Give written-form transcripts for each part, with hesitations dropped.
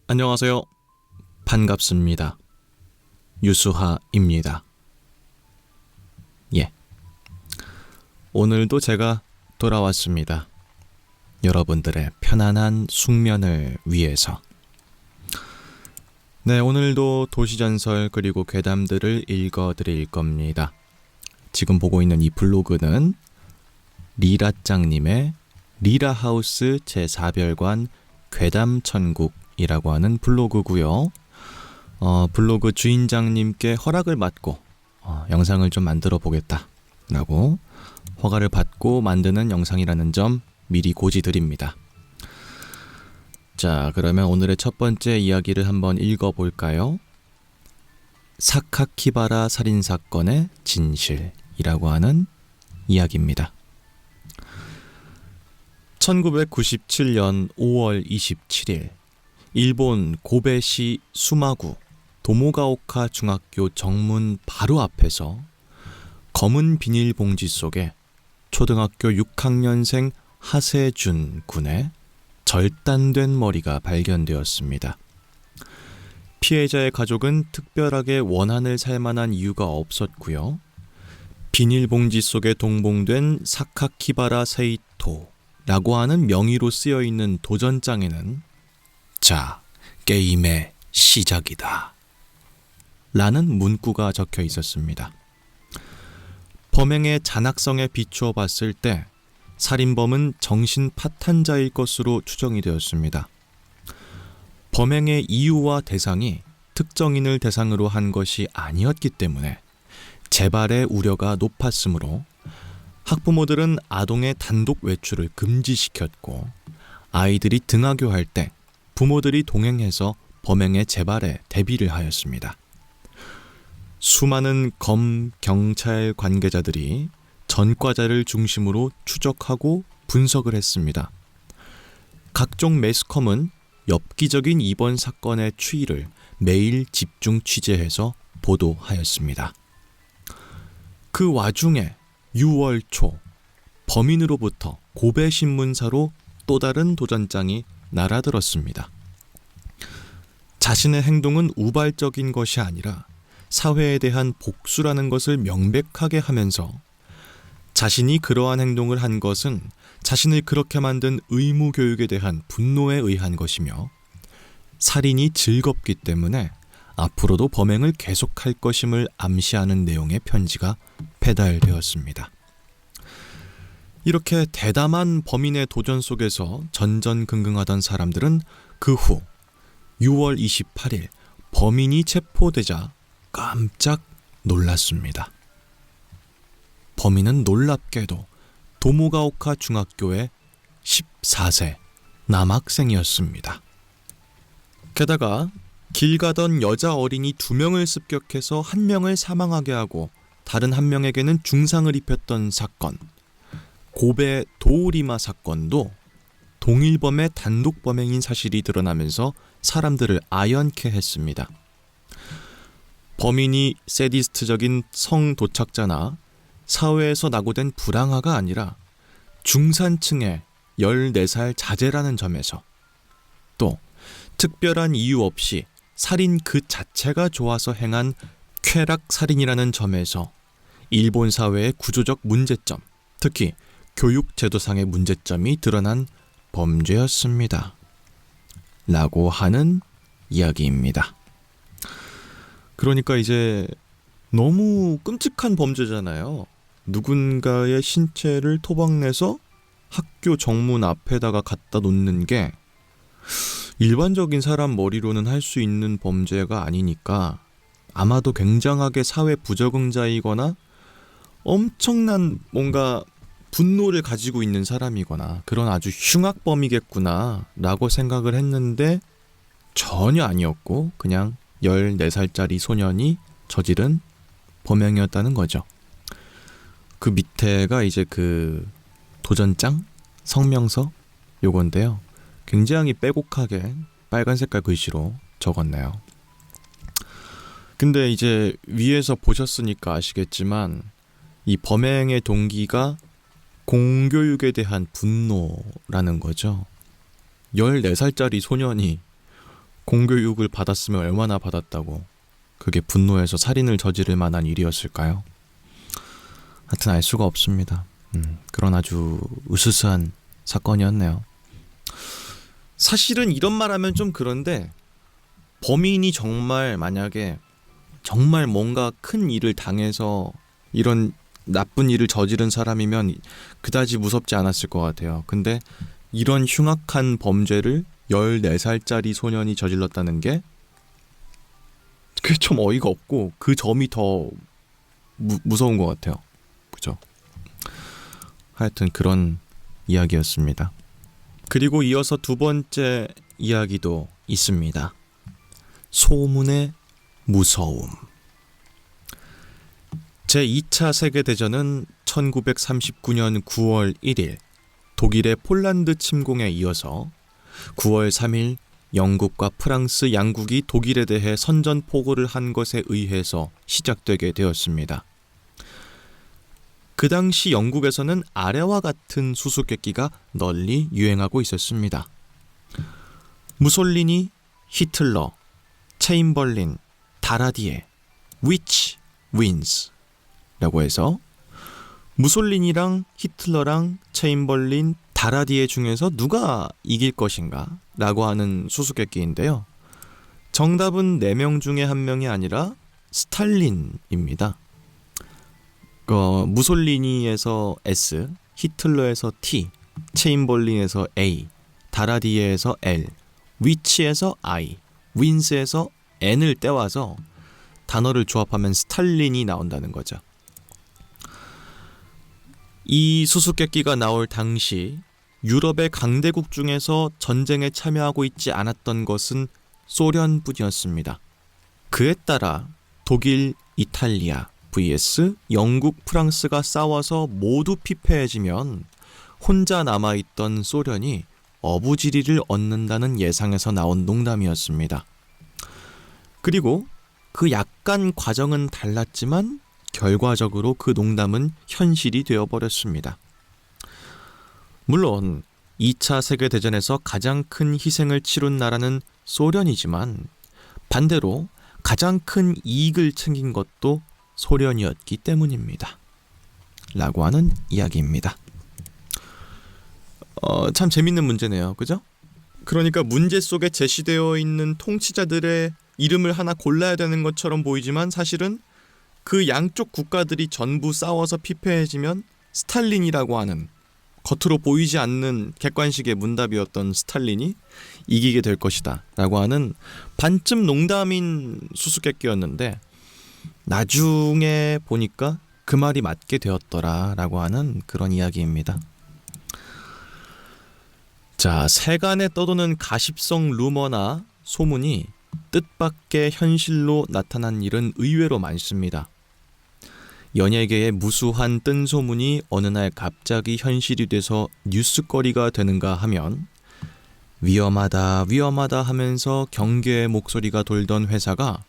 안녕하세요. 반갑습니다. 유수하입니다. 예. 오늘도 제가 돌아왔습니다. 여러분들의 편안한 숙면을 위해서. 네, 오늘도 도시전설 그리고 괴담들을 읽어드릴 겁니다. 지금 보고 있는 이 블로그는 리라짱님의 리라하우스 제4별관 괴담천국이라고 하는 블로그고요. 블로그 주인장님께 허락을 받고 영상을 좀 만들어 보겠다라고 허가를 받고 만드는 영상이라는 점 미리 고지드립니다. 자, 그러면 오늘의 첫 번째 이야기를 한번 읽어볼까요? 사카키바라 살인사건의 진실이라고 하는 이야기입니다. 1997년 5월 27일 일본 고베시 수마구 도모가오카 중학교 정문 바로 앞에서 검은 비닐봉지 속에 초등학교 6학년생 하세준 군의 절단된 머리가 발견되었습니다. 피해자의 가족은 특별하게 원한을 살 만한 이유가 없었고요. 비닐봉지 속에 동봉된 사카키바라 세이토라고 하는 명의로 쓰여있는 도전장에는 자, 게임의 시작이다 라는 문구가 적혀 있었습니다. 범행의 잔악성에 비추어 봤을 때 살인범은 정신 파탄자일 것으로 추정이 되었습니다. 범행의 이유와 대상이 특정인을 대상으로 한 것이 아니었기 때문에 재발의 우려가 높았으므로 학부모들은 아동의 단독 외출을 금지시켰고 아이들이 등하교할 때 부모들이 동행해서 범행의 재발에 대비를 하였습니다. 수많은 검, 경찰 관계자들이 전과자를 중심으로 추적하고 분석을 했습니다. 각종 매스컴은 엽기적인 이번 사건의 추이를 매일 집중 취재해서 보도하였습니다. 그 와중에 6월 초 범인으로부터 고베신문사로 또 다른 도전장이 날아들었습니다. 자신의 행동은 우발적인 것이 아니라 사회에 대한 복수라는 것을 명백하게 하면서 자신이 그러한 행동을 한 것은 자신을 그렇게 만든 의무교육에 대한 분노에 의한 것이며 살인이 즐겁기 때문에 앞으로도 범행을 계속할 것임을 암시하는 내용의 편지가 배달되었습니다. 이렇게 대담한 범인의 도전 속에서 전전긍긍하던 사람들은 그 후 6월 28일 범인이 체포되자 깜짝 놀랐습니다. 범인은 놀랍게도 도모가오카 중학교의 14세 남학생이었습니다. 게다가 길 가던 여자 어린이 2명을 습격해서 1명을 사망하게 하고 다른 1명에게는 중상을 입혔던 사건, 고베 도우리마 사건도 동일범의 단독 범행인 사실이 드러나면서 사람들을 아연케 했습니다. 범인이 세디스트적인 성도착자나 사회에서 낙오된 불황아가 아니라 중산층의 14살 자제라는 점에서, 또 특별한 이유 없이 살인 그 자체가 좋아서 행한 쾌락살인이라는 점에서 일본 사회의 구조적 문제점, 특히 교육 제도상의 문제점이 드러난 범죄였습니다. 라고 하는 이야기입니다. 그러니까 이제 너무 끔찍한 범죄잖아요. 누군가의 신체를 토박내서 학교 정문 앞에다가 갖다 놓는 게 일반적인 사람 머리로는 할 수 있는 범죄가 아니니까 아마도 굉장하게 사회 부적응자이거나 엄청난 뭔가 분노를 가지고 있는 사람이거나 그런 아주 흉악범이겠구나 라고 생각을 했는데 전혀 아니었고 그냥 14살짜리 소년이 저지른 범행이었다는 거죠. 그 밑에가 이제 그 도전장? 성명서? 요건데요. 굉장히 빼곡하게 빨간 색깔 글씨로 적었네요. 근데 이제 위에서 보셨으니까 아시겠지만 이 범행의 동기가 공교육에 대한 분노라는 거죠. 14살짜리 소년이 공교육을 받았으면 얼마나 받았다고 그게 분노해서 살인을 저지를 만한 일이었을까요? 하여튼 알 수가 없습니다. 그런 아주 으스스한 사건이었네요. 사실은 이런 말하면 좀 그런데 범인이 정말 만약에 정말 뭔가 큰 일을 당해서 이런 나쁜 일을 저지른 사람이면 그다지 무섭지 않았을 것 같아요. 근데 이런 흉악한 범죄를 14살짜리 소년이 저질렀다는 게 그게 좀 어이가 없고 그 점이 더 무서운 것 같아요. 그죠? 하여튼 그런 이야기였습니다. 그리고 이어서 두 번째 이야기도 있습니다. 소문의 무서움. 제2차 세계대전은 1939년 9월 1일 독일의 폴란드 침공에 이어서 9월 3일 영국과 프랑스 양국이 독일에 대해 선전포고를 한 것에 의해서 시작되게 되었습니다. 그 당시 영국에서는 아래와 같은 수수께끼가 널리 유행하고 있었습니다. 무솔리니, 히틀러, 체인벌린, 다라디에, which wins 라고 해서 무솔리니랑 히틀러랑 체인벌린, 다라디에 중에서 누가 이길 것인가 라고 하는 수수께끼인데요. 정답은 4명 중에 1명이 아니라 스탈린입니다. 무솔리니에서 S, 히틀러에서 T, 체인벌린에서 A, 다라디에에서 L, 위치에서 I, 윈스에서 N을 떼와서 단어를 조합하면 스탈린이 나온다는 거죠. 이 수수께끼가 나올 당시 유럽의 강대국 중에서 전쟁에 참여하고 있지 않았던 것은 소련뿐이었습니다. 그에 따라 독일, 이탈리아 vs 영국, 프랑스가 싸워서 모두 피폐해지면 혼자 남아있던 소련이 어부지리를 얻는다는 예상에서 나온 농담이었습니다. 그리고 그 약간 과정은 달랐지만 결과적으로 그 농담은 현실이 되어버렸습니다. 물론 2차 세계대전에서 가장 큰 희생을 치룬 나라는 소련이지만 반대로 가장 큰 이익을 챙긴 것도 소련이었기 때문입니다. 라고 하는 이야기입니다. 참 재밌는 문제네요. 그죠? 그러니까 문제 속에 제시되어 있는 통치자들의 이름을 하나 골라야 되는 것처럼 보이지만 사실은 그 양쪽 국가들이 전부 싸워서 피폐해지면 스탈린이라고 하는 겉으로 보이지 않는 객관식의 문답이었던 스탈린이 이기게 될 것이다 라고 하는 반쯤 농담인 수수께끼였는데 나중에 보니까 그 말이 맞게 되었더라 라고 하는 그런 이야기입니다. 자, 세간에 떠도는 가십성 루머나 소문이 뜻밖의 현실로 나타난 일은 의외로 많습니다. 연예계의 무수한 뜬소문이 어느 날 갑자기 현실이 돼서 뉴스거리가 되는가 하면 위험하다 위험하다 하면서 경계의 목소리가 돌던 회사가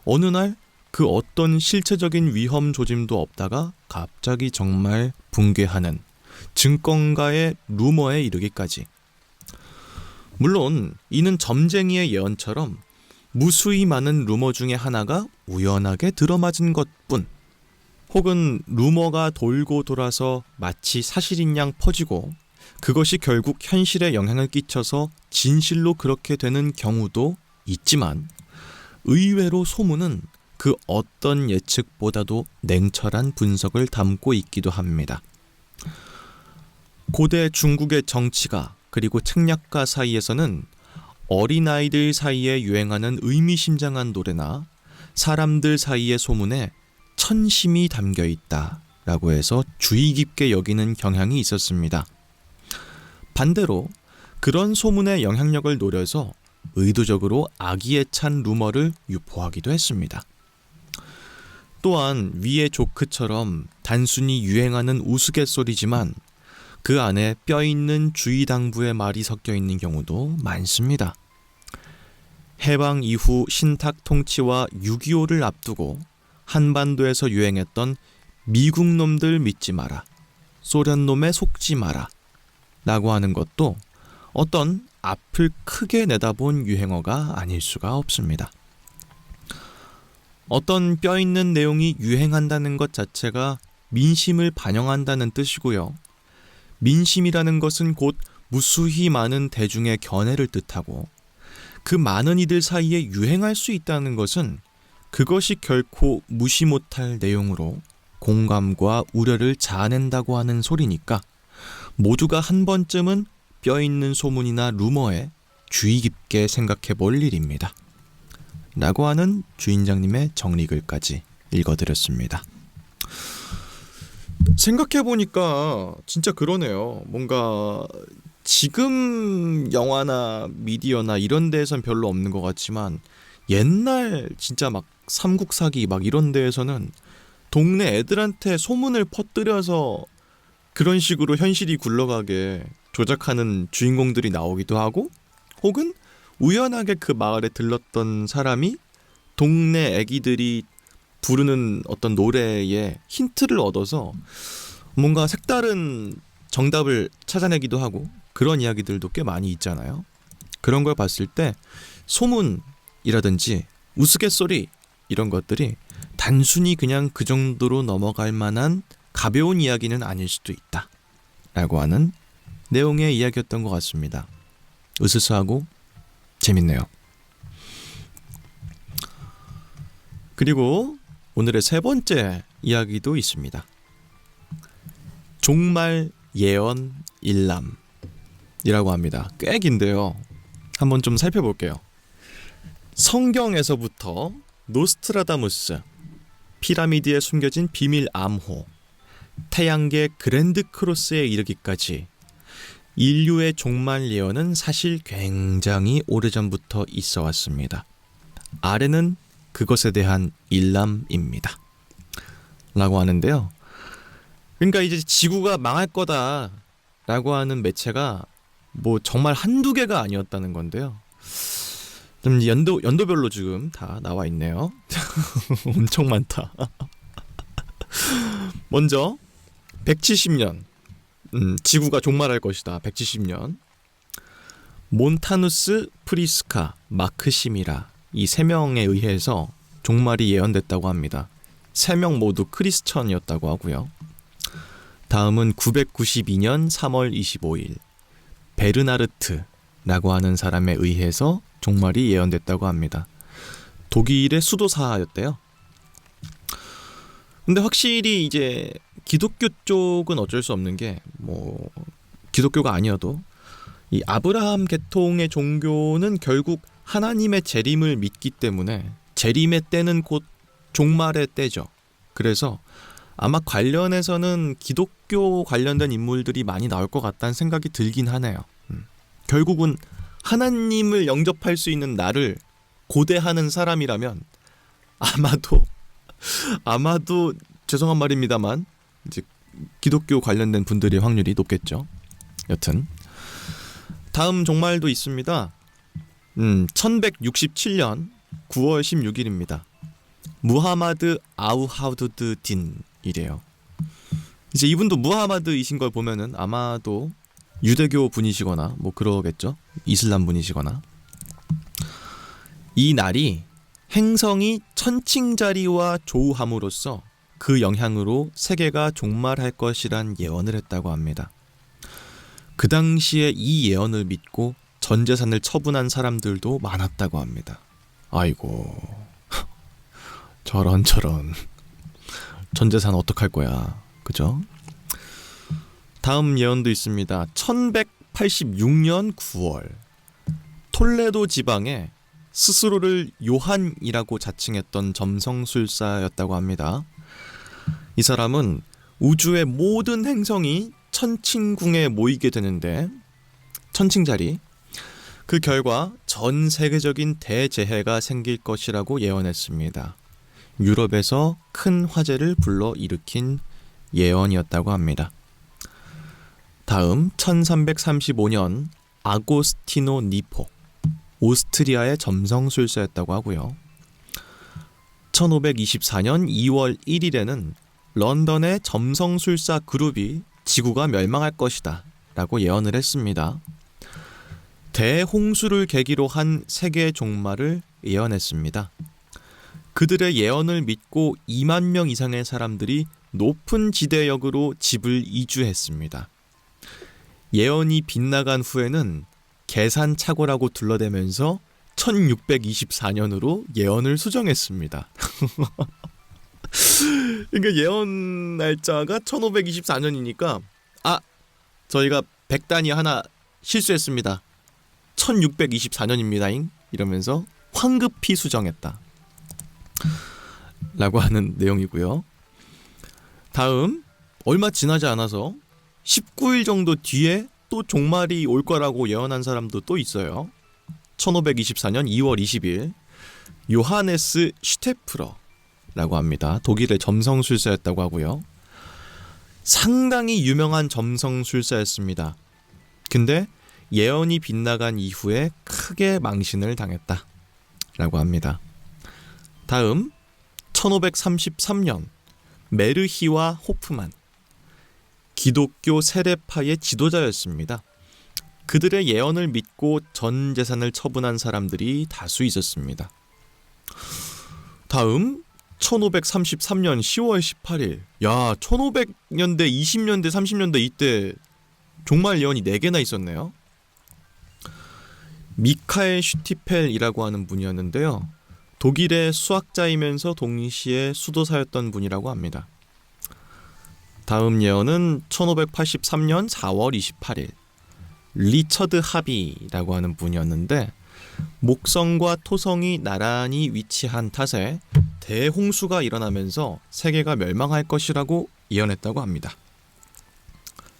어느 날 그 어떤 실체적인 위험 조짐도 없다가 갑자기 정말 붕괴하는 증권가의 루머에 이르기까지. 물론 이는 점쟁이의 예언처럼 무수히 많은 루머 중에 하나가 우연하게 들어맞은 것뿐, 혹은 루머가 돌고 돌아서 마치 사실인 양 퍼지고 그것이 결국 현실에 영향을 끼쳐서 진실로 그렇게 되는 경우도 있지만 의외로 소문은 그 어떤 예측보다도 냉철한 분석을 담고 있기도 합니다. 고대 중국의 정치가 그리고 책략가 사이에서는 어린아이들 사이에 유행하는 의미심장한 노래나 사람들 사이의 소문에 천심이 담겨 있다 라고 해서 주의 깊게 여기는 경향이 있었습니다. 반대로 그런 소문의 영향력을 노려서 의도적으로 악의에 찬 루머를 유포하기도 했습니다. 또한 위의 조크처럼 단순히 유행하는 우스갯소리지만 그 안에 뼈있는 주의당부의 말이 섞여 있는 경우도 많습니다. 해방 이후 신탁 통치와 6.25를 앞두고 한반도에서 유행했던 미국 놈들 믿지 마라, 소련 놈에 속지 마라 라고 하는 것도 어떤 앞을 크게 내다본 유행어가 아닐 수가 없습니다. 어떤 뼈 있는 내용이 유행한다는 것 자체가 민심을 반영한다는 뜻이고요. 민심이라는 것은 곧 무수히 많은 대중의 견해를 뜻하고, 그 많은 이들 사이에 유행할 수 있다는 것은 그것이 결코 무시 못할 내용으로 공감과 우려를 자아낸다고 하는 소리니까, 모두가 한 번쯤은 뼈 있는 소문이나 루머에 주의 깊게 생각해 볼 일입니다. 라고 하는 주인장님의 정리글까지 읽어드렸습니다. 생각해보니까 진짜 그러네요. 뭔가 지금 영화나 미디어나 이런 데에선 별로 없는 것 같지만, 옛날 진짜 막 삼국사기 막 이런 데에서는 동네 애들한테 소문을 퍼뜨려서 그런 식으로 현실이 굴러가게 조작하는 주인공들이 나오기도 하고, 혹은 우연하게 그 마을에 들렀던 사람이 동네 애기들이 부르는 어떤 노래에 힌트를 얻어서 뭔가 색다른 정답을 찾아내기도 하고, 그런 이야기들도 꽤 많이 있잖아요. 그런 걸 봤을 때 소문이라든지 우스갯소리 이런 것들이 단순히 그냥 그 정도로 넘어갈 만한 가벼운 이야기는 아닐 수도 있다 라고 하는 내용의 이야기였던 것 같습니다. 으스스하고 재밌네요. 그리고 오늘의 세 번째 이야기도 있습니다. 종말 예언 일람이라고 합니다. 꽤 긴데요. 한번 좀 살펴볼게요. 성경에서부터 노스트라다무스, 피라미드에 숨겨진 비밀 암호, 태양계 그랜드 크로스에 이르기까지 인류의 종말 예언은 사실 굉장히 오래전부터 있어 왔습니다. 아래는 그것에 대한 일람입니다. 라고 하는데요. 그러니까 이제 지구가 망할 거다 라고 하는 매체가 뭐 정말 한두 개가 아니었다는 건데요. 좀 연도별로 지금 다 나와 있네요. 엄청 많다. 먼저 170년, 지구가 종말할 것이다. 170년. 몬타누스, 프리스카, 마크시미라, 이 세 명에 의해서 종말이 예언됐다고 합니다. 세 명 모두 크리스천이었다고 하고요. 다음은 992년 3월 25일 베르나르트라고 하는 사람에 의해서 종말이 예언됐다고 합니다. 독일의 수도사였대요. 근데 확실히 이제 기독교 쪽은 어쩔 수 없는 게, 뭐 기독교가 아니어도 이 아브라함 계통의 종교는 결국 하나님의 재림을 믿기 때문에 재림의 때는 곧 종말의 때죠. 그래서 아마 관련해서는 기독교 관련된 인물들이 많이 나올 것 같다는 생각이 들긴 하네요. 결국은 하나님을 영접할 수 있는 나를 고대하는 사람이라면 아마도 죄송한 말입니다만 이제 기독교 관련된 분들의 확률이 높겠죠. 여튼 다음 종말도 있습니다. 1167년 9월 16일입니다. 무하마드 아우하두드 딘이래요. 이제 이분도 무하마드이신 걸 보면은 아마도 유대교 분이시거나 뭐 그러겠죠. 이슬람 분이시거나. 이 날이 행성이 천칭자리와 조우함으로써 그 영향으로 세계가 종말할 것이란 예언을 했다고 합니다. 그 당시에 이 예언을 믿고 전 재산을 처분한 사람들도 많았다고 합니다. 아이고 저런 전 재산 어떡할 거야, 그죠? 다음 예언도 있습니다. 1186년 9월 톨레도 지방에 스스로를 요한이라고 자칭했던 점성술사였다고 합니다. 이 사람은 우주의 모든 행성이 천칭궁에 모이게 되는데, 천칭자리, 그 결과 전 세계적인 대재해가 생길 것이라고 예언했습니다. 유럽에서 큰 화재를 불러일으킨 예언이었다고 합니다. 다음 1335년 아고스티노 니포, 오스트리아의 점성술사였다고 하고요. 1524년 2월 1일에는 런던의 점성술사 그룹이 지구가 멸망할 것이다 라고 예언을 했습니다. 대홍수를 계기로 한 세계 종말을 예언했습니다. 그들의 예언을 믿고 2만 명 이상의 사람들이 높은 지대역으로 집을 이주했습니다. 예언이 빗나간 후에는 계산착오라고 둘러대면서 1624년으로 예언을 수정했습니다. 그러니까 예언 날짜가 1524년이니까 저희가 100단위 하나 실수했습니다. 1624년입니다잉 이러면서 황급히 수정했다 라고 하는 내용이고요. 다음 얼마 지나지 않아서 19일 정도 뒤에 또 종말이 올 거라고 예언한 사람도 또 있어요. 1524년 2월 20일 요하네스 슈테프러라고 합니다. 독일의 점성술사였다고 하고요. 상당히 유명한 점성술사였습니다. 근데 예언이 빗나간 이후에 크게 망신을 당했다 라고 합니다. 다음 1533년 메르히와 호프만, 기독교 세례파의 지도자였습니다. 그들의 예언을 믿고 전 재산을 처분한 사람들이 다수 있었습니다. 다음 1533년 10월 18일 1500년대, 20년대, 30년대 이때 종말 예언이 4개나 있었네요. 미카엘 슈티펠이라고 하는 분이었는데요. 독일의 수학자이면서 동시에 수도사였던 분이라고 합니다. 다음 예언은 1583년 4월 28일 리처드 하비라고 하는 분이었는데 목성과 토성이 나란히 위치한 탓에 대홍수가 일어나면서 세계가 멸망할 것이라고 예언했다고 합니다.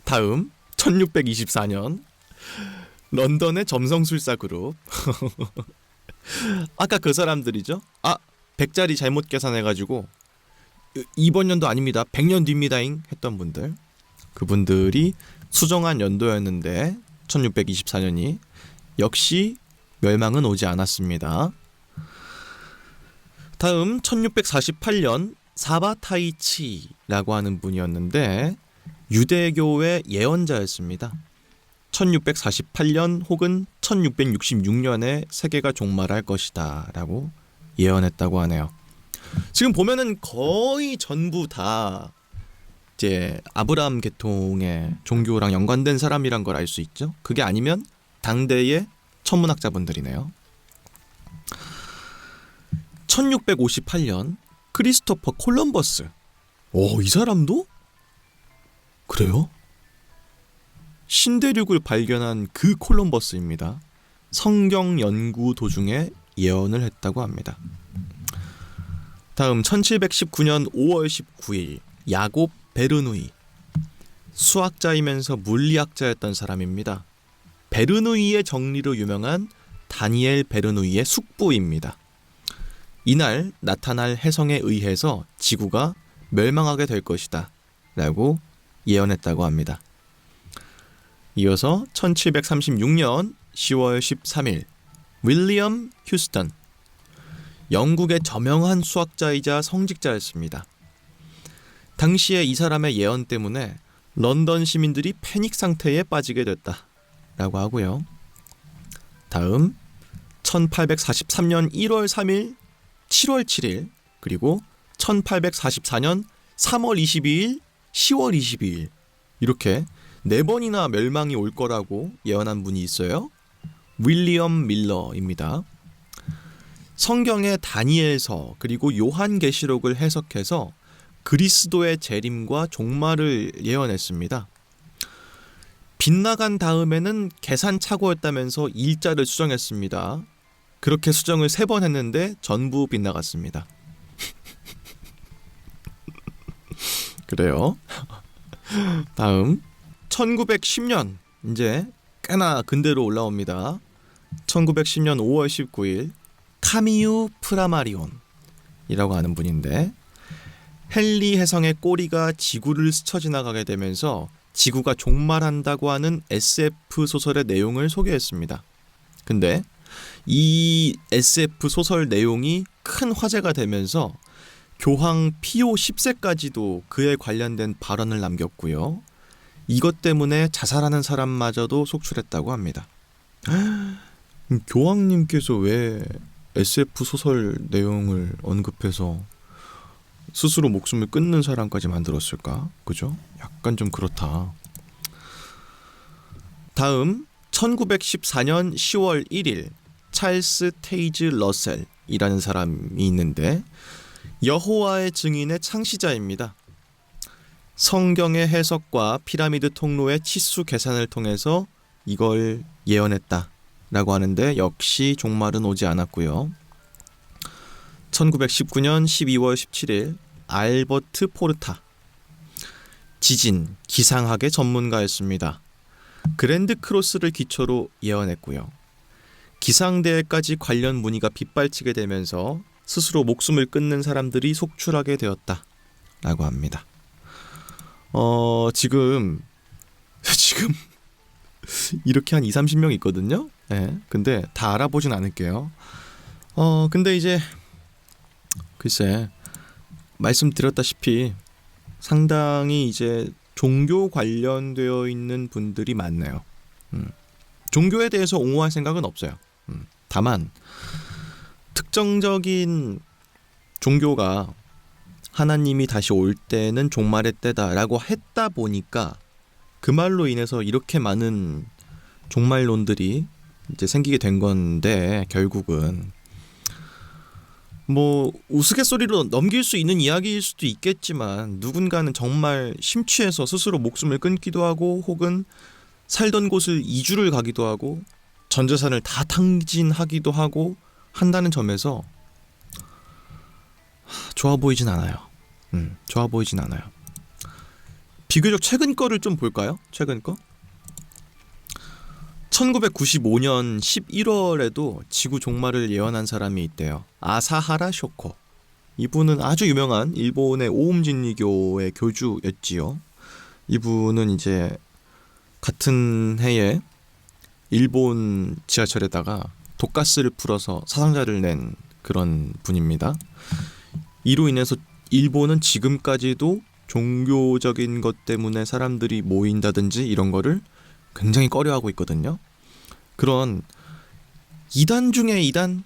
다음 1624년 런던의 점성술사 그룹 아까 그 사람들이죠. 100짜리 잘못 계산해가지고 이번 연도 아닙니다. 100년 뒤입니다잉 했던 분들, 그분들이 수정한 연도였는데 1624년이 역시 멸망은 오지 않았습니다. 다음 1648년 사바타이치라고 하는 분이었는데 유대교의 예언자였습니다. 1648년 혹은 1666년에 세계가 종말할 것이다 라고 예언했다고 하네요. 지금 보면은 거의 전부 다 이제 아브라함 계통의 종교랑 연관된 사람이란 걸 알 수 있죠. 그게 아니면 당대의 천문학자분들이네요. 1658년 크리스토퍼 콜럼버스. 이 사람도? 그래요? 신대륙을 발견한 그 콜럼버스입니다. 성경 연구 도중에 예언을 했다고 합니다. 다음 1719년 5월 19일 야곱 베르누이. 수학자이면서 물리학자였던 사람입니다. 베르누이의 정리로 유명한 다니엘 베르누이의 숙부입니다. 이날 나타날 해성에 의해서 지구가 멸망하게 될 것이다 라고 예언했다고 합니다. 이어서 1736년 10월 13일 윌리엄 휴스턴. 영국의 저명한 수학자이자 성직자였습니다. 당시에 이 사람의 예언 때문에 런던 시민들이 패닉 상태에 빠지게 됐다라고 하고요. 다음 1843년 1월 3일, 7월 7일, 그리고 1844년 3월 22일, 10월 22일 이렇게 4번이나 멸망이 올 거라고 예언한 분이 있어요. 윌리엄 밀러입니다. 성경의 다니엘서 그리고 요한계시록을 해석해서 그리스도의 재림과 종말을 예언했습니다. 빗나간 다음에는 계산착오였다면서 일자를 수정했습니다. 그렇게 수정을 3번 했는데 전부 빗나갔습니다. 그래요. 다음 1910년 이제 꽤나 근대로 올라옵니다. 1910년 5월 19일 카미유 프라마리온이라고 하는 분인데 헨리 해성의 꼬리가 지구를 스쳐 지나가게 되면서 지구가 종말한다고 하는 SF 소설의 내용을 소개했습니다. 근데 이 SF 소설 내용이 큰 화제가 되면서 교황 피오 10세까지도 그에 관련된 발언을 남겼고요. 이것 때문에 자살하는 사람마저도 속출했다고 합니다. 교황님께서 왜 SF 소설 내용을 언급해서 스스로 목숨을 끊는 사람까지 만들었을까? 그죠? 약간 좀 그렇다. 다음 1914년 10월 1일 찰스 테이즈 러셀이라는 사람이 있는데 여호와의 증인의 창시자입니다. 성경의 해석과 피라미드 통로의 치수 계산을 통해서 이걸 예언했다라고 하는데 역시 종말은 오지 않았고요. 1919년 12월 17일 알버트 포르타, 지진, 기상학의 전문가였습니다. 그랜드 크로스를 기초로 예언했고요. 기상대회까지 관련 문의가 빗발치게 되면서 스스로 목숨을 끊는 사람들이 속출하게 되었다라고 합니다. 지금 이렇게 한 20-30명 있거든요. 네, 근데 다 알아보진 않을게요. 근데 이제 글쎄 말씀드렸다시피 상당히 이제 종교 관련되어 있는 분들이 많네요. 종교에 대해서 옹호할 생각은 없어요. 다만 특정적인 종교가 하나님이 다시 올 때는 종말의 때다라고 했다 보니까 그 말로 인해서 이렇게 많은 종말론들이 이제 생기게 된 건데, 결국은 뭐 우스갯소리로 넘길 수 있는 이야기일 수도 있겠지만 누군가는 정말 심취해서 스스로 목숨을 끊기도 하고 혹은 살던 곳을 이주를 가기도 하고 전 재산을 다 탕진하기도 하고 한다는 점에서 좋아 보이진 않아요. 좋아 보이진 않아요. 비교적 최근 거를 좀 볼까요? 최근 거? 1995년 11월에도 지구 종말을 예언한 사람이 있대요. 아사하라 쇼코. 이분은 아주 유명한 일본의 오음진리교의 교주였지요. 이분은 이제 같은 해에 일본 지하철에다가 독가스를 풀어서 사상자를 낸 그런 분입니다. 이로 인해서 일본은 지금까지도 종교적인 것 때문에 사람들이 모인다든지 이런 거를 굉장히 꺼려하고 있거든요. 그런 이단 중에 이단,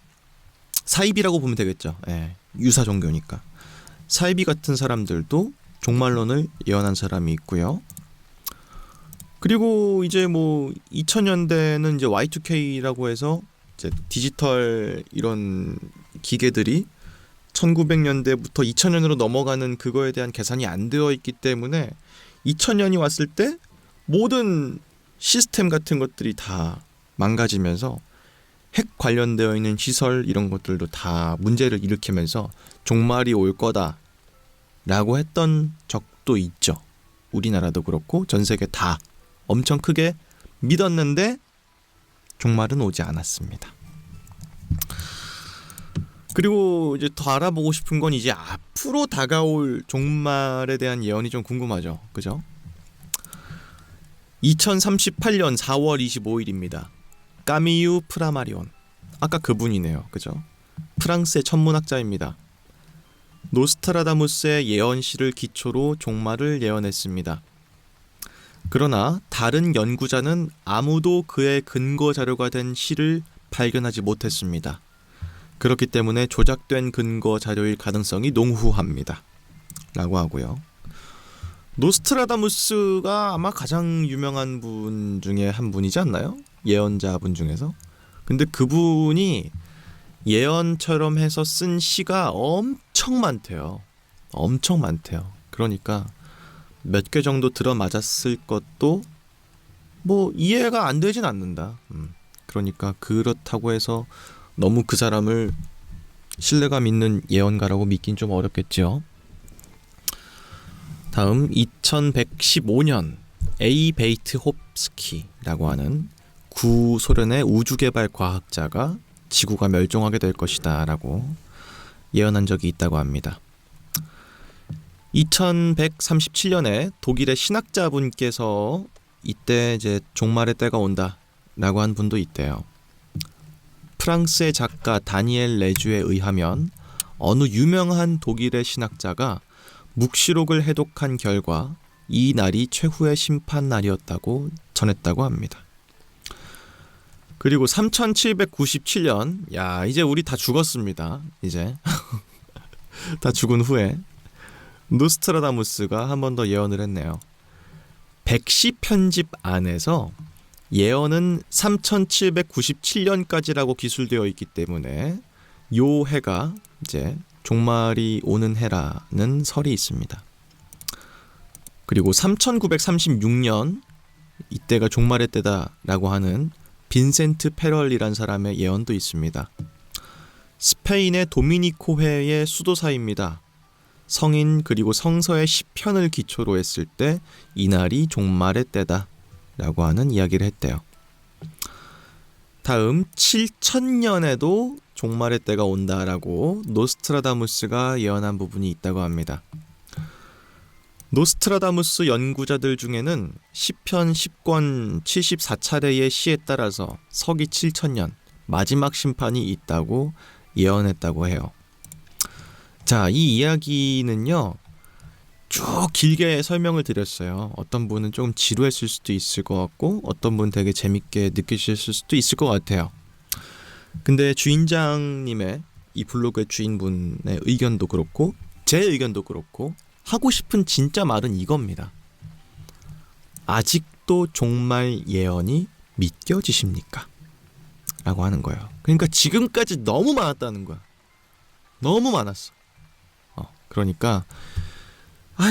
사이비라고 보면 되겠죠. 예, 유사 종교니까. 사이비 같은 사람들도 종말론을 예언한 사람이 있고요. 그리고 이제 뭐 2000년대는 이제 Y2K라고 해서 이제 디지털 이런 기계들이 1900년대부터 2000년으로 넘어가는 그거에 대한 계산이 안 되어 있기 때문에 2000년이 왔을 때 모든 시스템 같은 것들이 다 망가지면서 핵 관련되어 있는 시설 이런 것들도 다 문제를 일으키면서 종말이 올 거다 라고 했던 적도 있죠. 우리나라도 그렇고 전 세계 다 엄청 크게 믿었는데 종말은 오지 않았습니다. 그리고 이제 더 알아보고 싶은 건 이제 앞으로 다가올 종말에 대한 예언이 좀 궁금하죠. 그죠? 2038년 4월 25일입니다. 까미유 프라마리온. 아까 그분이네요. 그죠? 프랑스의 천문학자입니다. 노스트라다무스의 예언시를 기초로 종말을 예언했습니다. 그러나 다른 연구자는 아무도 그의 근거 자료가 된 시를 발견하지 못했습니다. 그렇기 때문에 조작된 근거 자료일 가능성이 농후합니다. 라고 하고요. 노스트라다무스가 아마 가장 유명한 분 중에 한 분이지 않나요? 예언자분 중에서. 근데 그분이 예언처럼 해서 쓴 시가 엄청 많대요. 엄청 많대요. 그러니까 몇 개 정도 들어맞았을 것도 뭐 이해가 안 되진 않는다. 그러니까 그렇다고 해서 너무 그 사람을 신뢰감 있는 예언가라고 믿긴 좀 어렵겠죠. 다음 2115년 A 베이트 홉스키라고 하는 구소련의 우주개발 과학자가 지구가 멸종하게 될 것이다 라고 예언한 적이 있다고 합니다. 2137년에 독일의 신학자분께서 이때 이제 종말의 때가 온다 라고 한 분도 있대요. 프랑스의 작가 다니엘 레주에 의하면 어느 유명한 독일의 신학자가 묵시록을 해독한 결과 이 날이 최후의 심판 날이었다고 전했다고 합니다. 그리고 3797년, 야, 이제 우리 다 죽었습니다. 이제 다 죽은 후에 노스트라다무스가 한 번 더 예언을 했네요. 백시 편집 안에서 예언은 3797년까지라고 기술되어 있기 때문에 요 해가 이제 종말이 오는 해라는 설이 있습니다. 그리고 3936년 이때가 종말의 때다라고 하는 빈센트 페럴이란 사람의 예언도 있습니다. 스페인의 도미니코회의 수도사입니다. 성인 그리고 성서의 시편을 기초로 했을 때 이날이 종말의 때다 라고 하는 이야기를 했대요. 다음 7000년에도 종말의 때가 온다라고 노스트라다무스가 예언한 부분이 있다고 합니다. 노스트라다무스 연구자들 중에는 시편 10권 74차례의 시에 따라서 서기 7000년 마지막 심판이 있다고 예언했다고 해요. 자, 이 이야기는요 쭉 길게 설명을 드렸어요. 어떤 분은 조금 지루했을 수도 있을 것 같고 어떤 분은 되게 재밌게 느끼셨을 수도 있을 것 같아요. 근데 주인장님의 이 블로그의 주인분의 의견도 그렇고 제 의견도 그렇고 하고 싶은 진짜 말은 이겁니다. 아직도 종말 예언이 믿겨지십니까? 라고 하는 거예요. 그러니까 지금까지 너무 많았다는 거야. 너무 많았어. 그러니까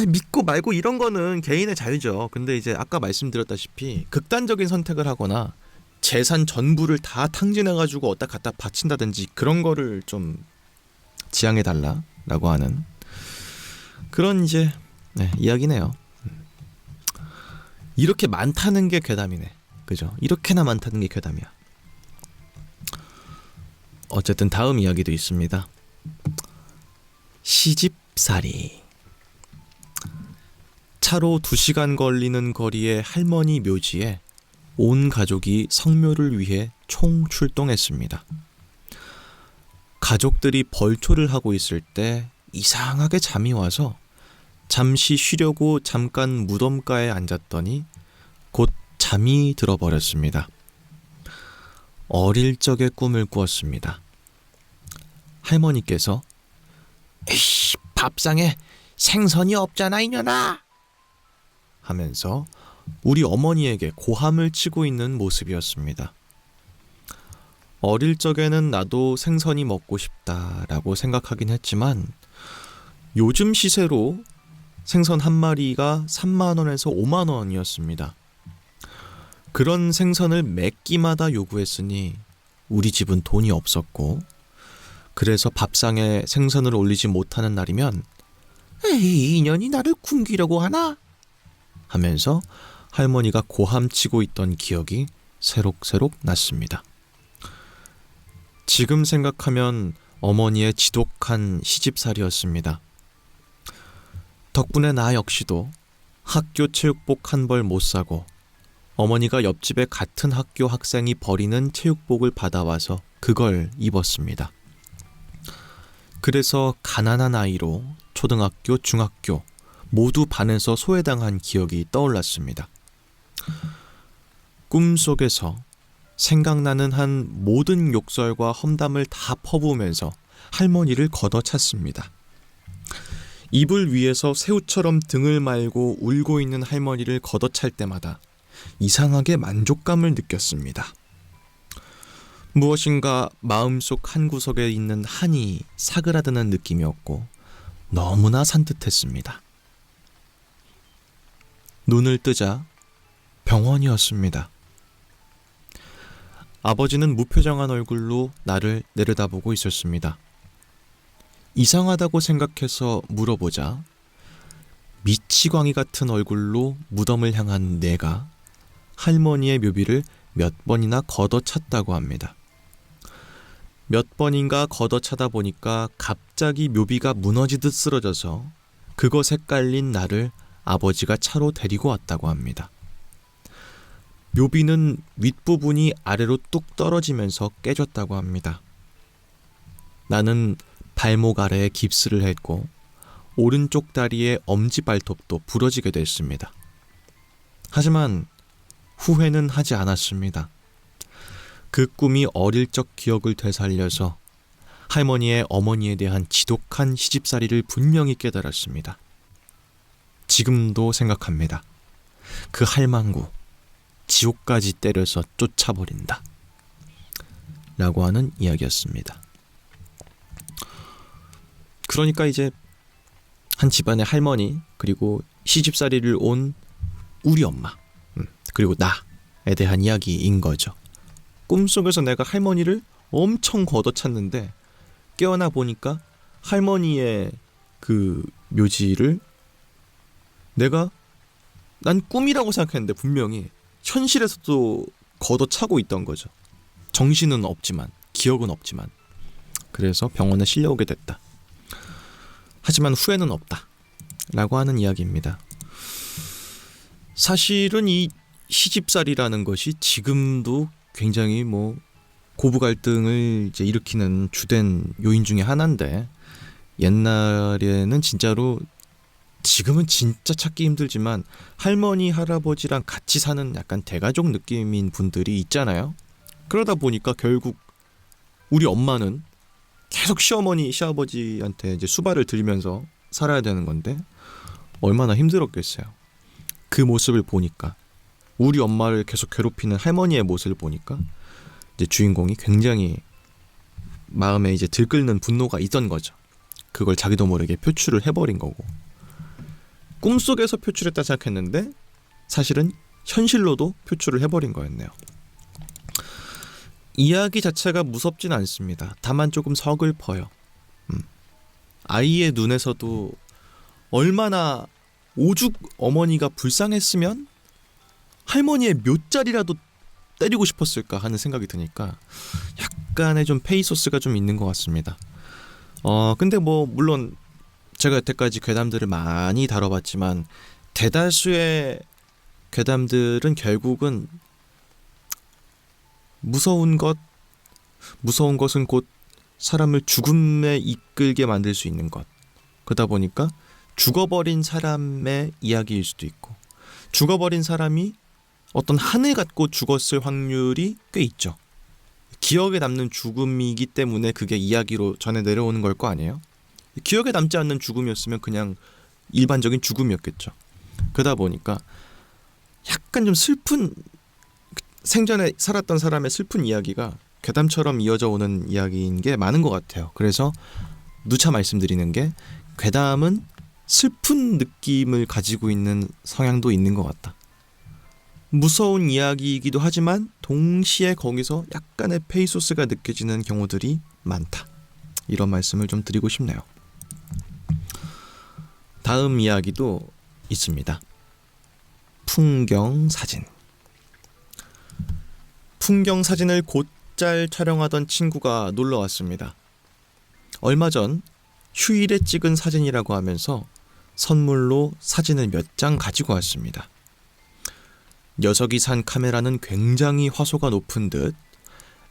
믿고 말고 이런 거는 개인의 자유죠. 근데 이제 아까 말씀드렸다시피 극단적인 선택을 하거나 재산 전부를 다 탕진해가지고 어디다 갖다 바친다든지 그런 거를 좀 지양해달라라고 하는 그런 이제 이야기네요. 이렇게 많다는 게 괴담이네. 그죠? 이렇게나 많다는 게 괴담이야. 어쨌든 다음 이야기도 있습니다. 시집살이. 차로 2시간 걸리는 거리의 할머니 묘지에 온 가족이 성묘를 위해 총출동했습니다. 가족들이 벌초를 하고 있을 때 이상하게 잠이 와서 잠시 쉬려고 잠깐 무덤가에 앉았더니 곧 잠이 들어버렸습니다. 어릴 적의 꿈을 꾸었습니다. 할머니께서 에이씨, 밥상에 생선이 없잖아 이년아 하면서 우리 어머니에게 고함을 치고 있는 모습이었습니다. 어릴 적에는 나도 생선이 먹고 싶다라고 생각하긴 했지만 요즘 시세로 생선 한 마리가 3만 원에서 5만 원이었습니다. 그런 생선을 매 끼마다 요구했으니 우리 집은 돈이 없었고 그래서 밥상에 생선을 올리지 못하는 날이면 에이, 이년이 나를 굶기려고 하나? 하면서 할머니가 고함치고 있던 기억이 새록새록 났습니다. 지금 생각하면 어머니의 지독한 시집살이였습니다. 덕분에 나 역시도 학교 체육복 한 벌 못 사고 어머니가 옆집의 같은 학교 학생이 버리는 체육복을 받아와서 그걸 입었습니다. 그래서 가난한 아이로 초등학교, 중학교 모두 반에서 소외당한 기억이 떠올랐습니다. 꿈속에서 생각나는 한 모든 욕설과 험담을 다 퍼부으면서 할머니를 걷어찼습니다. 이불 위에서 새우처럼 등을 말고 울고 있는 할머니를 걷어찰 때마다 이상하게 만족감을 느꼈습니다. 무엇인가 마음속 한구석에 있는 한이 사그라드는 느낌이었고 너무나 산뜻했습니다. 눈을 뜨자 병원이었습니다. 아버지는 무표정한 얼굴로 나를 내려다보고 있었습니다. 이상하다고 생각해서 물어보자 미치광이 같은 얼굴로 무덤을 향한 내가 할머니의 묘비를 몇 번이나 걷어찼다고 합니다. 몇 번인가 걷어차다 보니까 갑자기 묘비가 무너지듯 쓰러져서 그것에 깔린 나를 아버지가 차로 데리고 왔다고 합니다. 묘비는 윗부분이 아래로 뚝 떨어지면서 깨졌다고 합니다. 나는 발목 아래에 깁스를 했고 오른쪽 다리의 엄지발톱도 부러지게 됐습니다. 하지만 후회는 하지 않았습니다. 그 꿈이 어릴 적 기억을 되살려서 할머니의 어머니에 대한 지독한 시집살이를 분명히 깨달았습니다. 지금도 생각합니다. 그 할망구, 지옥까지 때려서 쫓아버린다. 라고 하는 이야기였습니다. 그러니까 이제 한 집안의 할머니, 그리고 시집살이를 온 우리 엄마, 그리고 나에 대한 이야기인 거죠. 꿈속에서 내가 할머니를 엄청 걷어찼는데 깨어나 보니까 할머니의 그 묘지를 난 꿈이라고 생각했는데 분명히 현실에서도 걷어차고 있던 거죠. 정신은 없지만, 기억은 없지만. 그래서 병원에 실려오게 됐다. 하지만 후회는 없다. 라고 하는 이야기입니다. 사실은 이 시집살이라는 것이 지금도 굉장히 고부 갈등을 이제 일으키는 주된 요인 중에 하나인데, 옛날에는 진짜로, 지금은 진짜 찾기 힘들지만 할머니 할아버지랑 같이 사는 약간 대가족 느낌인 분들이 있잖아요. 그러다 보니까 결국 우리 엄마는 계속 시어머니 시아버지한테 이제 수발을 들이면서 살아야 되는 건데 얼마나 힘들었겠어요. 그 모습을 보니까, 우리 엄마를 계속 괴롭히는 할머니의 모습을 보니까 이제 주인공이 굉장히 마음에 이제 들끓는 분노가 있던 거죠. 그걸 자기도 모르게 표출을 해버린 거고, 꿈속에서 표출했다 생각했는데 사실은 현실로도 표출을 해버린 거였네요. 이야기 자체가 무섭진 않습니다. 다만 조금 서글퍼요. 아이의 눈에서도 얼마나 오죽 어머니가 불쌍했으면 할머니의 묘자리라도 때리고 싶었을까 하는 생각이 드니까 약간의 좀 페이소스가 좀 있는 것 같습니다. 근데 물론 제가 여태까지 괴담들을 많이 다뤄봤지만 대다수의 괴담들은 결국은 무서운 것은 곧 사람을 죽음에 이끌게 만들 수 있는 것. 그러다 보니까 죽어버린 사람의 이야기일 수도 있고, 죽어버린 사람이 어떤 한을 갖고 죽었을 확률이 꽤 있죠. 기억에 남는 죽음이기 때문에 그게 이야기로 전해 내려오는 걸 거 아니에요? 기억에 남지 않는 죽음이었으면 그냥 일반적인 죽음이었겠죠. 그러다 보니까 약간 좀 슬픈, 생전에 살았던 사람의 슬픈 이야기가 괴담처럼 이어져 오는 이야기인 게 많은 것 같아요. 그래서 누차 말씀드리는 게, 괴담은 슬픈 느낌을 가지고 있는 성향도 있는 것 같다. 무서운 이야기이기도 하지만 동시에 거기서 약간의 페이소스가 느껴지는 경우들이 많다. 이런 말씀을 좀 드리고 싶네요. 다음 이야기도 있습니다. 풍경 사진. 풍경 사진을 곧잘 촬영하던 친구가 놀러 왔습니다. 얼마 전 휴일에 찍은 사진이라고 하면서 선물로 사진을 몇 장 가지고 왔습니다. 녀석이 산 카메라는 굉장히 화소가 높은 듯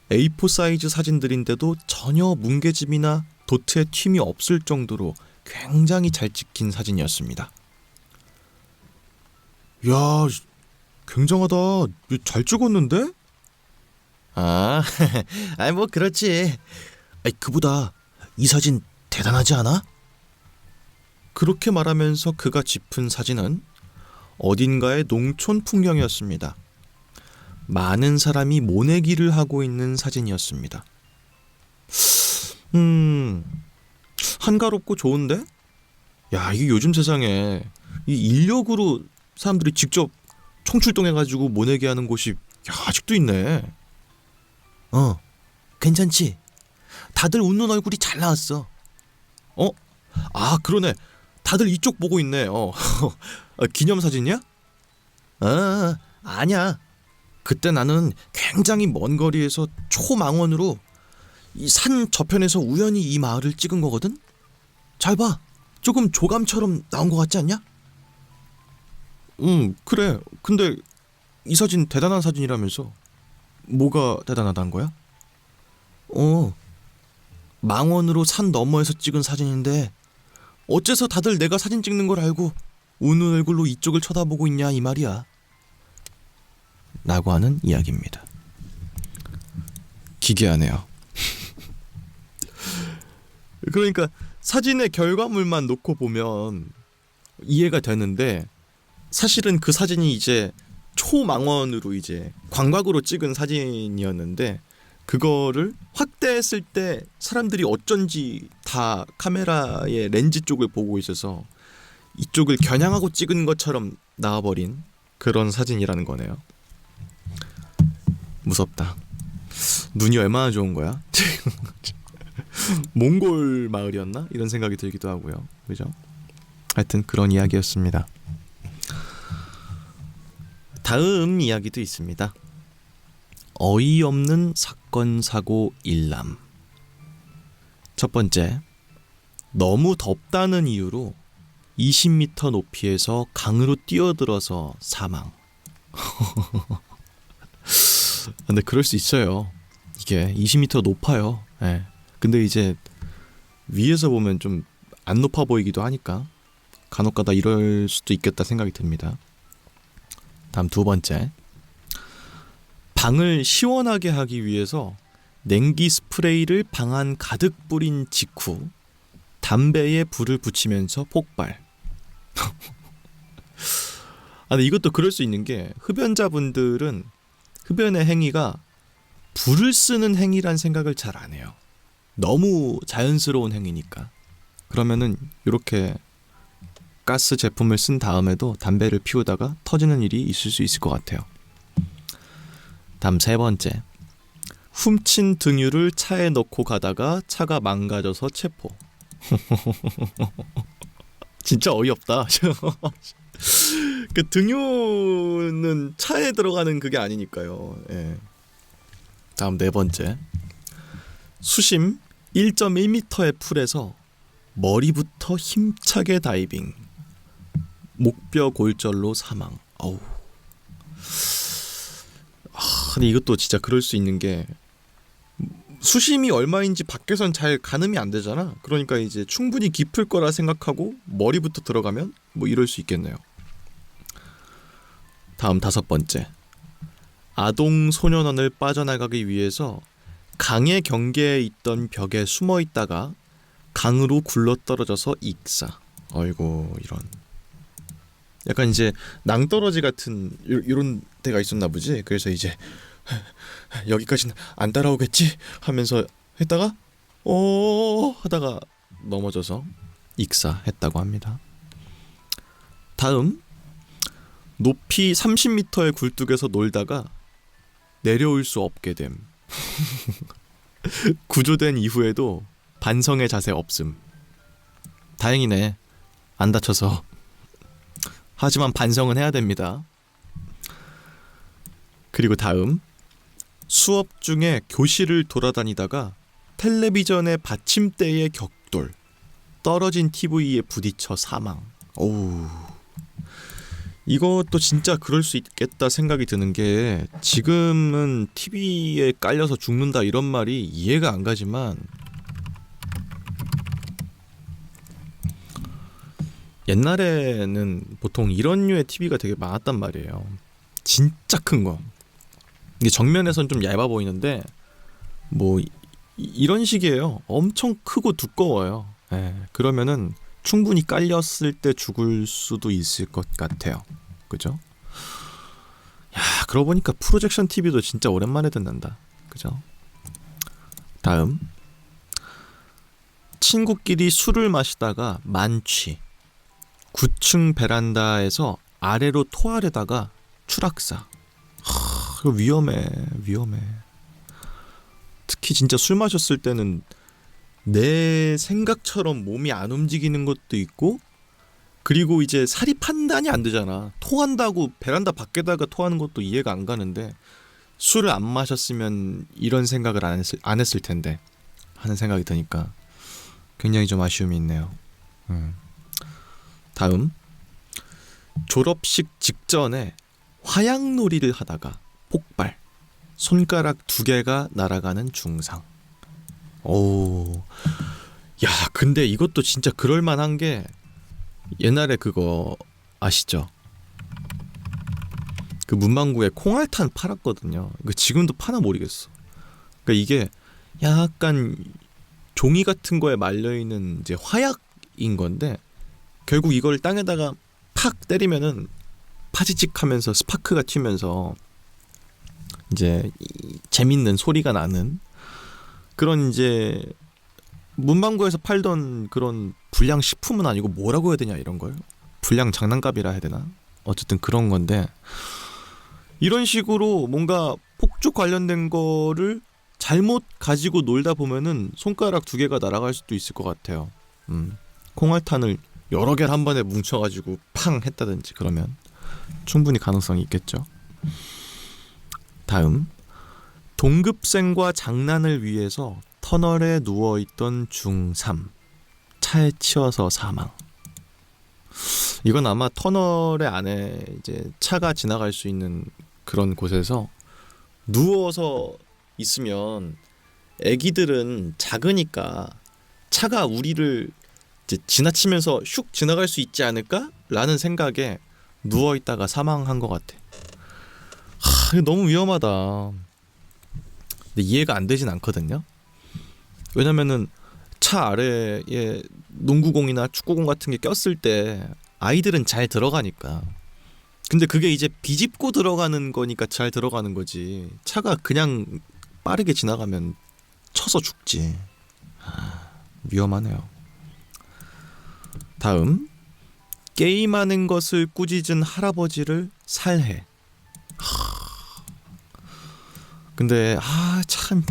A4 사이즈 사진들인데도 전혀 뭉개짐이나 도트의 튠이 없을 정도로 굉장히 잘 찍힌 사진이었습니다. 야, 굉장하다. 잘 찍었는데? 그렇지. 그보다 이 사진 대단하지 않아? 그렇게 말하면서 그가 짚은 사진은 어딘가의 농촌 풍경이었습니다. 많은 사람이 모내기를 하고 있는 사진이었습니다. 한가롭고 좋은데? 야, 이게 요즘 세상에 이 인력으로 사람들이 직접 총출동해가지고 모내기 하는 곳이 아직도 있네. 괜찮지? 다들 웃는 얼굴이 잘 나왔어. 그러네. 다들 이쪽 보고 있네. 기념사진이야? 아니야. 그때 나는 굉장히 먼 거리에서 초망원으로 이 산 저편에서 우연히 이 마을을 찍은 거거든? 잘 봐. 조금 조감처럼 나온 것 같지 않냐? 그래. 근데 이 사진 대단한 사진이라면서 뭐가 대단하다는 거야? 망원으로 산 너머에서 찍은 사진인데 어째서 다들 내가 사진 찍는 걸 알고 우는 얼굴로 이쪽을 쳐다보고 있냐 이 말이야. 라고 하는 이야기입니다. 기괴하네요. 그러니까 사진의 결과물만 놓고 보면 이해가 되는데 사실은 그 사진이 이제 초망원으로 이제 광각으로 찍은 사진이었는데 그거를 확대했을 때 사람들이 어쩐지 다 카메라의 렌즈 쪽을 보고 있어서 이쪽을 겨냥하고 찍은 것처럼 나와버린 그런 사진이라는 거네요. 무섭다. 눈이 얼마나 좋은 거야? 몽골 마을이었나? 이런 생각이 들기도 하고요. 그죠? 하여튼 그런 이야기였습니다. 다음 이야기도 있습니다. 어이없는 사건 사고 일람. 첫 번째, 너무 덥다는 이유로 20m 높이에서 강으로 뛰어들어서 사망. 근데 그럴 수 있어요. 이게 20m 높아요. 네. 근데 이제 위에서 보면 좀 안 높아 보이기도 하니까 간혹가다 이럴 수도 있겠다 생각이 듭니다. 다음 두 번째, 방을 시원하게 하기 위해서 냉기 스프레이를 방 안 가득 뿌린 직후 담배에 불을 붙이면서 폭발. 근데 이것도 그럴 수 있는 게 흡연자분들은 흡연의 행위가 불을 쓰는 행위란 생각을 잘 안 해요. 너무 자연스러운 행위니까. 그러면은 이렇게 가스 제품을 쓴 다음에도 담배를 피우다가 터지는 일이 있을 수 있을 것 같아요. 다음 세 번째, 훔친 등유를 차에 넣고 가다가 차가 망가져서 체포. 진짜 어이없다. 그 등유는 차에 들어가는 그게 아니니까요. 예. 다음 네 번째, 수심 1.1m의 풀에서 머리부터 힘차게 다이빙. 목뼈 골절로 사망. 어우. 근데 이것도 진짜 그럴 수 있는 게 수심이 얼마인지 밖에선 잘 가늠이 안 되잖아. 그러니까 이제 충분히 깊을 거라 생각하고 머리부터 들어가면 뭐 이럴 수 있겠네요. 다음 다섯 번째, 아동 소년원을 빠져나가기 위해서 강의 경계에 있던 벽에 숨어 있다가 강으로 굴러떨어져서 익사. 어이고 이런. 약간 이제 낭떠러지 같은 이런 데가 있었나 보지. 그래서 이제 여기까지는 안 따라오겠지 하면서 했다가 하다가 넘어져서 익사했다고 합니다. 다음, 높이 30m의 굴뚝에서 놀다가 내려올 수 없게 됨. 구조된 이후에도 반성의 자세 없음. 다행이네. 안 다쳐서. 하지만 반성은 해야 됩니다. 그리고 다음, 수업 중에 교실을 돌아다니다가 텔레비전의 받침대에 격돌, 떨어진 TV에 부딪혀 사망. 오우. 이것도 진짜 그럴 수 있겠다 생각이 드는 게, 지금은 TV에 깔려서 죽는다 이런 말이 이해가 안 가지만 옛날에는 보통 이런 류의 TV가 되게 많았단 말이에요. 진짜 큰 거. 이게 정면에선 좀 얇아 보이는데 뭐 이런 식이에요. 엄청 크고 두꺼워요. 예, 그러면은 충분히 깔렸을 때 죽을 수도 있을 것 같아요. 그죠? 야, 그러고 보니까 프로젝션 TV도 진짜 오랜만에 듣는다. 그죠? 다음, 친구끼리 술을 마시다가 만취. 9층 베란다에서 아래로 토하려다가 추락사. 이거 위험해. 특히 진짜 술 마셨을 때는 내 생각처럼 몸이 안 움직이는 것도 있고, 그리고 이제 사리 판단이 안 되잖아. 토한다고 베란다 밖에다가 토하는 것도 이해가 안 가는데, 술을 안 마셨으면 이런 생각을 안 했을 텐데 하는 생각이 드니까 굉장히 좀 아쉬움이 있네요. 다음, 졸업식 직전에 화약놀이를 하다가 폭발, 손가락 2개가 날아가는 중상. 오, 야, 근데 이것도 진짜 그럴만한 게, 옛날에 그거 아시죠? 그 문방구에 콩알탄 팔았거든요. 그 지금도 파나 모르겠어. 그러니까 이게 약간 종이 같은 거에 말려 있는 이제 화약인 건데 결국 이걸 땅에다가 팍 때리면은 파지직하면서 스파크가 튀면서 이제 재밌는 소리가 나는 그런 이제 문방구에서 팔던 그런 불량 식품은 아니고 뭐라고 해야 되냐 이런 걸 불량 장난감이라 해야 되나 어쨌든 그런 건데 이런 식으로 뭔가 폭죽 관련된 거를 잘못 가지고 놀다 보면은 손가락 2개가 날아갈 수도 있을 것 같아요. 콩알탄을 여러 개를 한 번에 뭉쳐가지고 팡 했다든지 그러면 충분히 가능성이 있겠죠. 다음 동급생과 장난을 위해서 터널에 누워있던 중3 차에 치여서 사망. 이건 아마 터널의 안에 이제 차가 지나갈 수 있는 그런 곳에서 누워서 있으면 애기들은 작으니까 차가 우리를 이제 지나치면서 슉 지나갈 수 있지 않을까? 라는 생각에 누워있다가 사망한 것 같아. 이거 너무 위험하다. 근데 이해가 안 되진 않거든요. 왜냐면은 차 아래에 농구공이나 축구공 같은 게 꼈을 때 아이들은 잘 들어가니까. 근데 그게 이제 비집고 들어가는 거니까 잘 들어가는 거지. 차가 그냥 빠르게 지나가면 쳐서 죽지. 위험하네요. 다음 게임하는 것을 꾸짖은 할아버지를 살해. 근데 참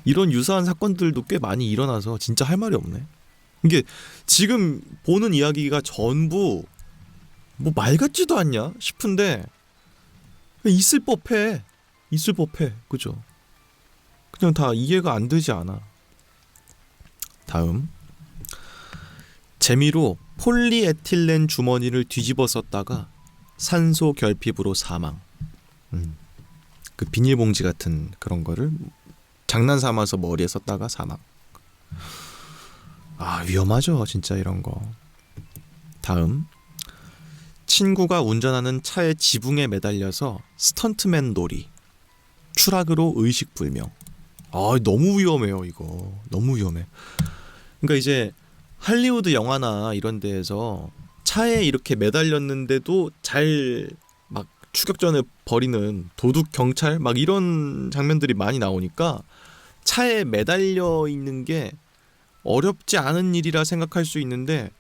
이런 유사한 사건들도 꽤 많이 일어나서 진짜 할 말이 없네. 이게 지금 보는 이야기가 전부 뭐 말 같지도 않냐 싶은데 있을 법해. 그죠? 그냥 다 이해가 안 되지 않아. 다음 재미로 폴리에틸렌 주머니를 뒤집어 썼다가 산소 결핍으로 사망. 그 비닐봉지 같은 그런 거를 장난 삼아서 머리에 썼다가 사망. 위험하죠 진짜 이런 거. 다음 친구가 운전하는 차의 지붕에 매달려서 스턴트맨 놀이. 추락으로 의식불명. 너무 위험해요 이거. 너무 위험해. 그러니까 이제 할리우드 영화나 이런 데에서 차에 이렇게 매달렸는데도 잘 막 추격전을 벌이는 도둑 경찰 막 이런 장면들이 많이 나오니까 차에 매달려 있는 게 어렵지 않은 일이라 생각할 수 있는데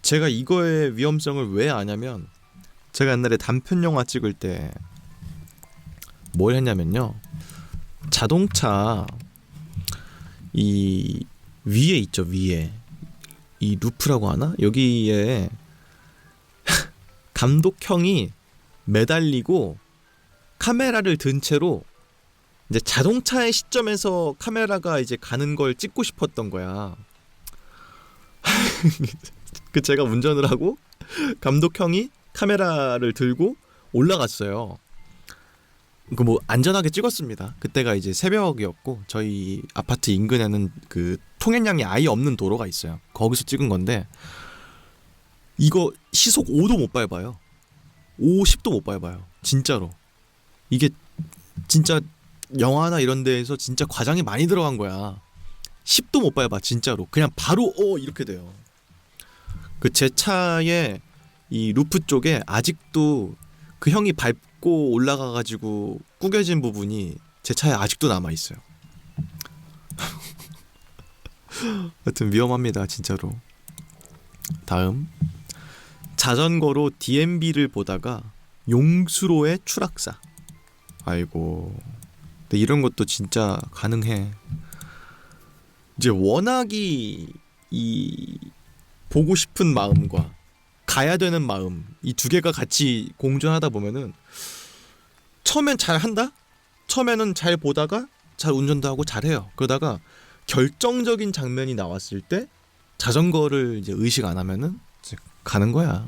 제가 이거의 위험성을 왜 아냐면 제가 옛날에 단편 영화 찍을 때 뭘 했냐면요. 자동차 이 위에 있죠. 위에 이 루프라고 하나? 여기에 감독형이 매달리고 카메라를 든 채로 이제 자동차의 시점에서 카메라가 이제 가는 걸 찍고 싶었던 거야. 그 제가 운전을 하고 감독형이 카메라를 들고 올라갔어요. 그 뭐 안전하게 찍었습니다. 그때가 이제 새벽이었고 저희 아파트 인근에는 그 통행량이 아예 없는 도로가 있어요. 거기서 찍은 건데 이거 시속 5도 못 밟아요. 50도 못 밟아요. 진짜로. 이게 진짜 영화나 이런 데에서 진짜 과장이 많이 들어간 거야. 10도 못 밟아 진짜로. 그냥 바로 이렇게 돼요. 그 제 차의 이 루프 쪽에 아직도 그 형이 밟고 올라가가지고 구겨진 부분이 제 차에 아직도 남아있어요. 하여튼 위험합니다 진짜로. 다음 자전거로 DMB를 보다가 용수로의 추락사. 아이고. 근데 이런 것도 진짜 가능해. 이제 워낙이 이 보고 싶은 마음과 가야 되는 마음 이 두 개가 같이 공존하다 보면은 처음엔 잘 한다? 처음에는 잘 보다가 잘 운전도 하고 잘해요. 그러다가 결정적인 장면이 나왔을 때 자전거를 이제 의식 안 하면은 이제 가는 거야.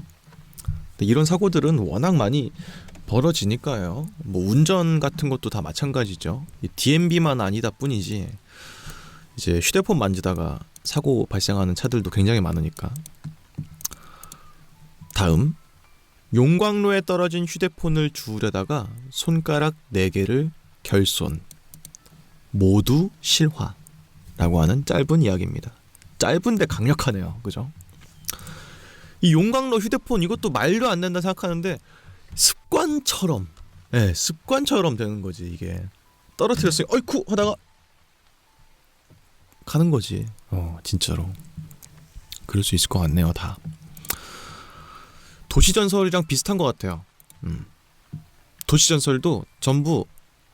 근데 이런 사고들은 워낙 많이 벌어지니까요. 뭐 운전 같은 것도 다 마찬가지죠. DMB만 아니다 뿐이지 이제 휴대폰 만지다가 사고 발생하는 차들도 굉장히 많으니까. 다음 용광로에 떨어진 휴대폰을 주우려다가 손가락 4개를 결손. 모두 실화라고 하는 짧은 이야기입니다. 짧은데 강력하네요. 그죠? 이 용광로 휴대폰 이것도 말도 안 된다 생각하는데 습관처럼 습관처럼 되는 거지. 이게 떨어뜨렸어요. 어이쿠 하다가 가는 거지. 진짜로 그럴 수 있을 것 같네요. 다 도시전설이랑 비슷한 것 같아요. 도시전설도 전부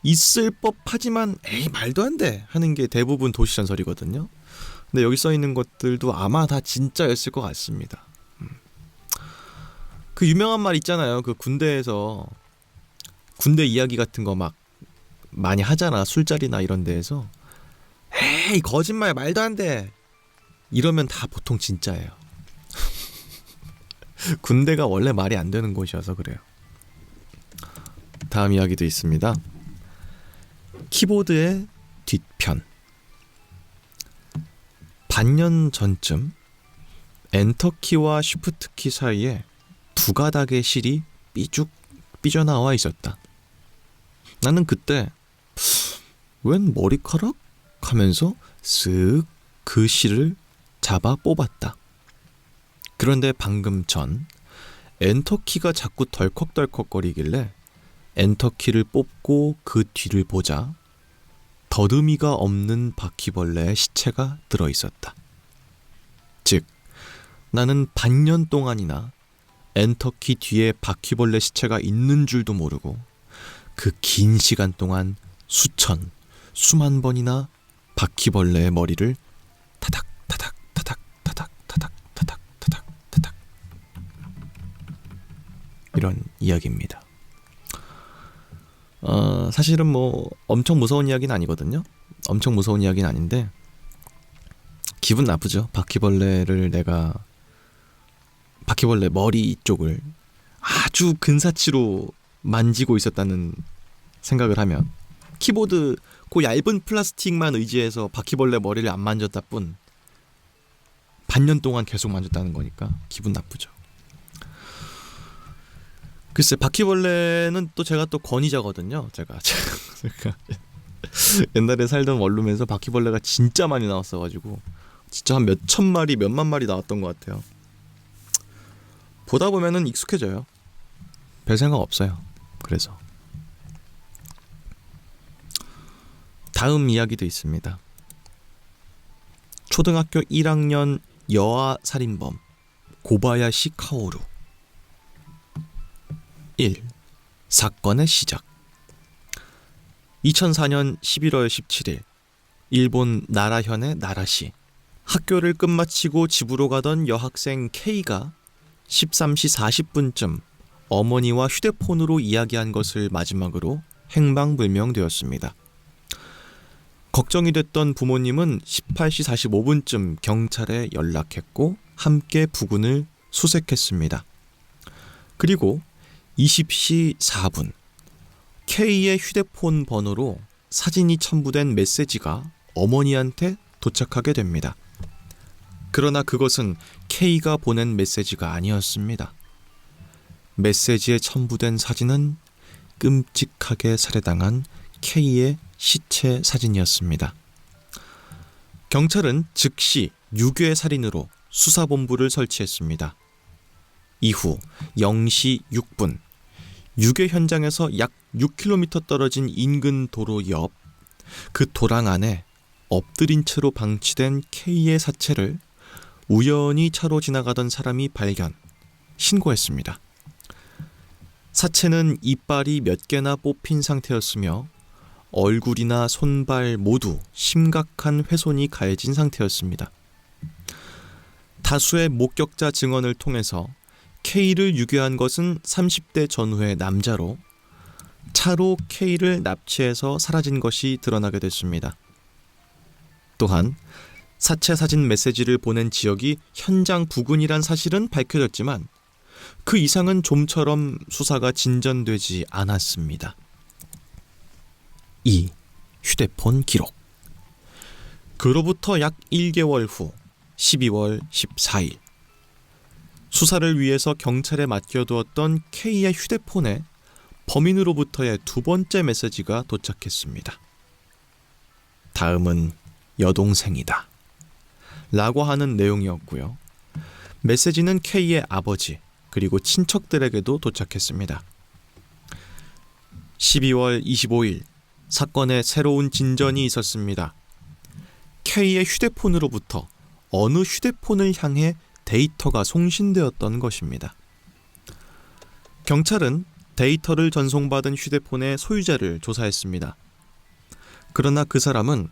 있을 법하지만 에이 말도 안 돼 하는 게 대부분 도시전설이거든요. 근데 여기 써있는 것들도 아마 다 진짜였을 것 같습니다. 그 유명한 말 있잖아요. 그 군대에서 군대 이야기 같은 거 막 많이 하잖아. 술자리나 이런 데에서 에이 거짓말 말도 안 돼 이러면 다 보통 진짜예요. 군대가 원래 말이 안 되는 곳이어서 그래요. 다음 이야기도 있습니다. 키보드의 뒤편. 반년 전쯤 엔터키와 쉬프트키 사이에 두 가닥의 실이 삐죽 삐져나와 있었다. 나는 그때 웬 머리카락? 하면서 쓱 그 실을 잡아 뽑았다. 그런데 방금 전 엔터키가 자꾸 덜컥덜컥거리길래 엔터키를 뽑고 그 뒤를 보자 더듬이가 없는 바퀴벌레의 시체가 들어있었다. 즉 나는 반년 동안이나 엔터키 뒤에 바퀴벌레 시체가 있는 줄도 모르고 그 긴 시간 동안 수만 번이나 바퀴벌레의 머리를 타닥 타닥 타닥 타닥 타닥 타닥 타닥 타닥 이런 이야기입니다. 사실은 뭐 엄청 무서운 이야기는 아니거든요. 엄청 무서운 이야기는 아닌데 기분 나쁘죠. 바퀴벌레 머리 쪽을 아주 근사치로 만지고 있었다는 생각을 하면 키보드 그 얇은 플라스틱만 의지해서 바퀴벌레 머리를 안 만졌다 뿐 반년 동안 계속 만졌다는 거니까 기분 나쁘죠. 글쎄 바퀴벌레는 또 제가 또 권위자거든요. 제가 옛날에 살던 원룸에서 바퀴벌레가 진짜 많이 나왔어가지고 진짜 한 몇천 마리 몇만 마리 나왔던 것 같아요. 보다 보면은 익숙해져요. 별 생각 없어요. 그래서 다음 이야기도 있습니다. 초등학교 1학년 여아 살인범 고바야시 카오루. 1. 사건의 시작. 2004년 11월 17일 일본 나라현의 나라시. 학교를 끝마치고 집으로 가던 여학생 K가 13시 40분쯤 어머니와 휴대폰으로 이야기한 것을 마지막으로 행방불명되었습니다. 걱정이 됐던 부모님은 18시 45분쯤 경찰에 연락했고 함께 부근을 수색했습니다. 그리고 20시 4분 K의 휴대폰 번호로 사진이 첨부된 메시지가 어머니한테 도착하게 됩니다. 그러나 그것은 K가 보낸 메시지가 아니었습니다. 메시지에 첨부된 사진은 끔찍하게 살해당한 K의 시체 사진이었습니다. 경찰은 즉시 유괴 살인으로 수사본부를 설치했습니다. 이후 0시 6분 유괴 현장에서 약 6km 떨어진 인근 도로 옆 그 도랑 안에 엎드린 채로 방치된 K의 사체를 우연히 차로 지나가던 사람이 발견, 신고했습니다. 사체는 이빨이 몇 개나 뽑힌 상태였으며 얼굴이나 손발 모두 심각한 훼손이 가해진 상태였습니다. 다수의 목격자 증언을 통해서 K를 유괴한 것은 30대 전후의 남자로 차로 K를 납치해서 사라진 것이 드러나게 됐습니다. 또한 사체 사진 메시지를 보낸 지역이 현장 부근이란 사실은 밝혀졌지만 그 이상은 좀처럼 수사가 진전되지 않았습니다. 2. 휴대폰 기록. 그로부터 약 1개월 후 12월 14일 수사를 위해서 경찰에 맡겨두었던 K의 휴대폰에 범인으로부터의 두 번째 메시지가 도착했습니다. 다음은 여동생이다 라고 하는 내용이었고요. 메시지는 K의 아버지 그리고 친척들에게도 도착했습니다. 12월 25일 사건에 새로운 진전이 있었습니다. K의 휴대폰으로부터 어느 휴대폰을 향해 데이터가 송신되었던 것입니다. 경찰은 데이터를 전송받은 휴대폰의 소유자를 조사했습니다. 그러나 그 사람은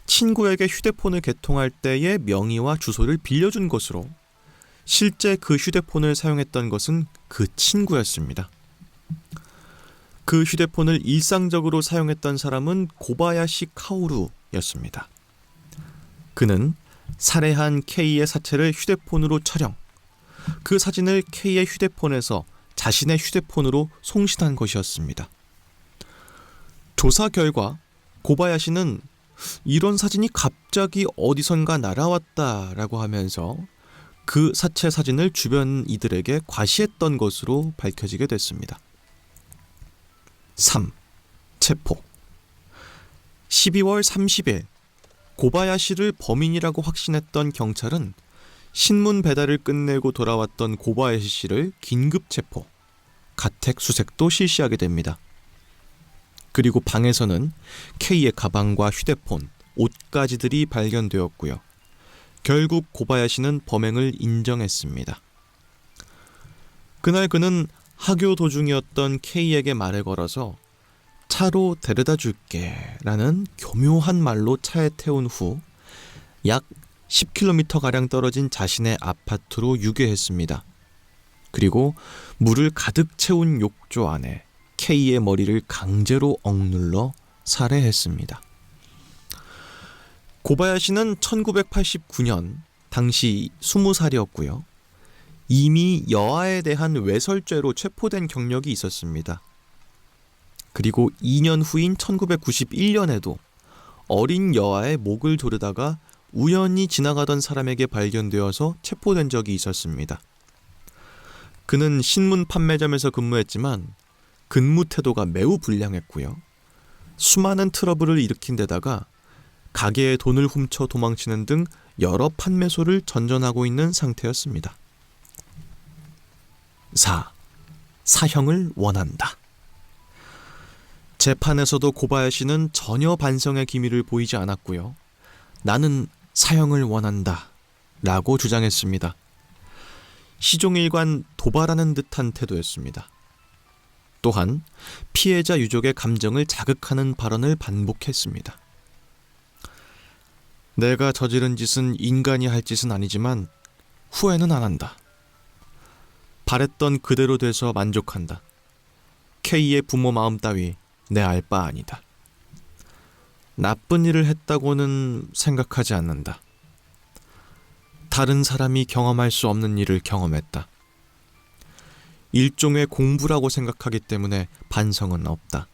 친구에게 휴대폰을 개통할 때의 명의와 주소를 빌려준 것으로 실제 그 휴대폰을 사용했던 것은 그 친구였습니다. 그 휴대폰을 일상적으로 사용했던 사람은 고바야시 카오루였습니다. 그는 살해한 K의 사체를 휴대폰으로 촬영, 그 사진을 K의 휴대폰에서 자신의 휴대폰으로 송신한 것이었습니다. 조사 결과 고바야시는 이런 사진이 갑자기 어디선가 날아왔다라고 하면서 그 사체 사진을 주변 이들에게 과시했던 것으로 밝혀지게 됐습니다. 3. 체포. 12월 30일 고바야시를 범인이라고 확신했던 경찰은 신문 배달을 끝내고 돌아왔던 고바야시 씨를 긴급 체포, 가택 수색도 실시하게 됩니다. 그리고 방에서는 K의 가방과 휴대폰, 옷가지들이 발견되었고요. 결국 고바야시는 범행을 인정했습니다. 그날 그는 하교 도중이었던 K에게 말을 걸어서 차로 데려다 줄게 라는 교묘한 말로 차에 태운 후 약 10km가량 떨어진 자신의 아파트로 유괴했습니다. 그리고 물을 가득 채운 욕조 안에 K의 머리를 강제로 억눌러 살해했습니다. 고바야시는 1989년 당시 20살이었고요. 이미 여아에 대한 외설죄로 체포된 경력이 있었습니다. 그리고 2년 후인 1991년에도 어린 여아의 목을 조르다가 우연히 지나가던 사람에게 발견되어서 체포된 적이 있었습니다. 그는 신문 판매점에서 근무했지만 근무 태도가 매우 불량했고요. 수많은 트러블을 일으킨 데다가 가게의 돈을 훔쳐 도망치는 등 여러 판매소를 전전하고 있는 상태였습니다. 4. 사형을 원한다. 재판에서도 고바야시는 전혀 반성의 기미를 보이지 않았고요. 나는 사형을 원한다 라고 주장했습니다. 시종일관 도발하는 듯한 태도였습니다. 또한 피해자 유족의 감정을 자극하는 발언을 반복했습니다. 내가 저지른 짓은 인간이 할 짓은 아니지만 후회는 안 한다. 바랬던 그대로 돼서 만족한다. K의 부모 마음 따위 내 알 바 아니다. 나쁜 일을 했다고는 생각하지 않는다. 다른 사람이 경험할 수 없는 일을 경험했다. 일종의 공부라고 생각하기 때문에 반성은 없다.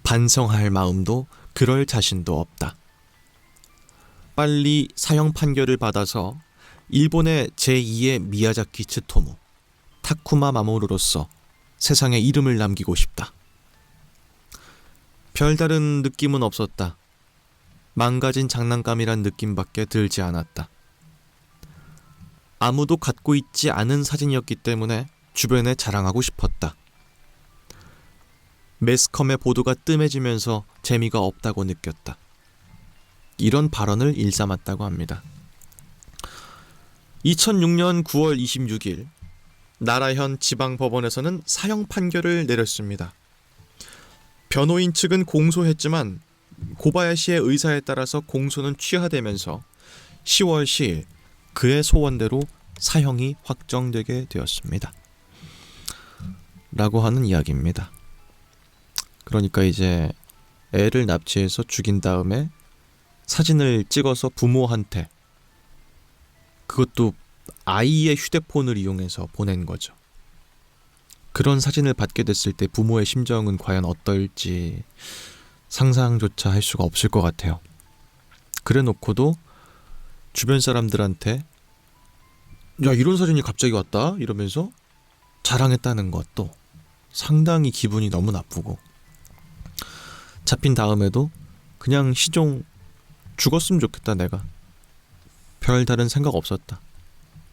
반성할 마음도 그럴 자신도 없다. 빨리 사형 판결을 받아서 일본의 제2의 미야자키 츠토무, 타쿠마 마모루로서 세상에 이름을 남기고 싶다. 별다른 느낌은 없었다. 망가진 장난감이란 느낌밖에 들지 않았다. 아무도 갖고 있지 않은 사진이었기 때문에 주변에 자랑하고 싶었다. 매스컴의 보도가 뜸해지면서 재미가 없다고 느꼈다. 이런 발언을 일삼았다고 합니다. 2006년 9월 26일 나라현 지방법원에서는 사형 판결을 내렸습니다. 변호인 측은 공소했지만 고바야시의 의사에 따라서 공소는 취하되면서 10월 10일 그의 소원대로 사형이 확정되게 되었습니다. 라고 하는 이야기입니다. 그러니까 이제 애를 납치해서 죽인 다음에 사진을 찍어서 부모한테, 그것도 아이의 휴대폰을 이용해서 보낸 거죠. 그런 사진을 받게 됐을 때 부모의 심정은 과연 어떨지 상상조차 할 수가 없을 것 같아요. 그래 놓고도 주변 사람들한테 야, 이런 사진이 갑자기 왔다 이러면서 자랑했다는 것도 상당히 기분이 너무 나쁘고, 잡힌 다음에도 그냥 시종 죽었으면 좋겠다. 내가 별다른 생각 없었다.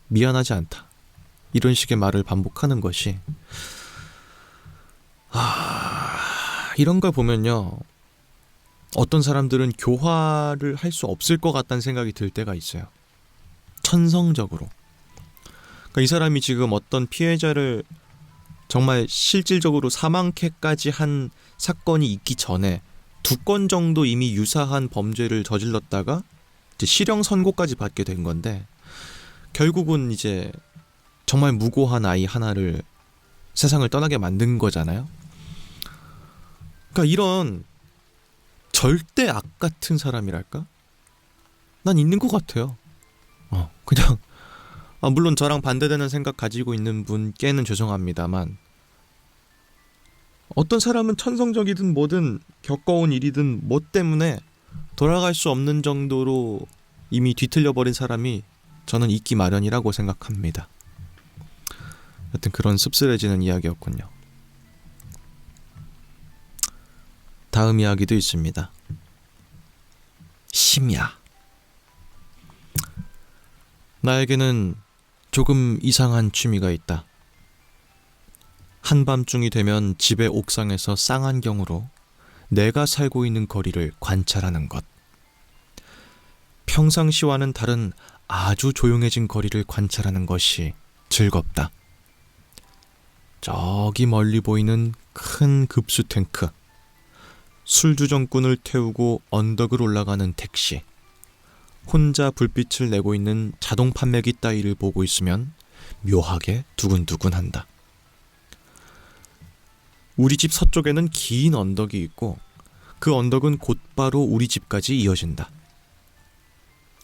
미안하지 않다. 이런 식의 말을 반복하는 것이 이런 걸 보면요, 어떤 사람들은 교화를 할 수 없을 것 같다는 생각이 들 때가 있어요. 천성적으로. 그러니까 이 사람이 지금 어떤 피해자를 정말 실질적으로 사망케까지 한 사건이 있기 전에 2건 정도 이미 유사한 범죄를 저질렀다가 이제 실형 선고까지 받게 된 건데, 결국은 이제 정말 무고한 아이 하나를 세상을 떠나게 만든 거잖아요. 그러니까 이런 절대 악 같은 사람이랄까? 난 있는 것 같아요. 그냥 물론 저랑 반대되는 생각 가지고 있는 분께는 죄송합니다만, 어떤 사람은 천성적이든 뭐든 겪어온 일이든 뭐 때문에 돌아갈 수 없는 정도로 이미 뒤틀려버린 사람이 저는 있기 마련이라고 생각합니다. 여튼 그런 씁쓸해지는 이야기였군요. 다음 이야기도 있습니다. 심야. 나에게는 조금 이상한 취미가 있다. 한밤중이 되면 집의 옥상에서 쌍안경으로 내가 살고 있는 거리를 관찰하는 것. 평상시와는 다른 아주 조용해진 거리를 관찰하는 것이 즐겁다. 저기 멀리 보이는 큰 급수 탱크, 술주정꾼을 태우고 언덕을 올라가는 택시, 혼자 불빛을 내고 있는 자동 판매기 따위를 보고 있으면 묘하게 두근두근한다. 우리 집 서쪽에는 긴 언덕이 있고 그 언덕은 곧바로 우리 집까지 이어진다.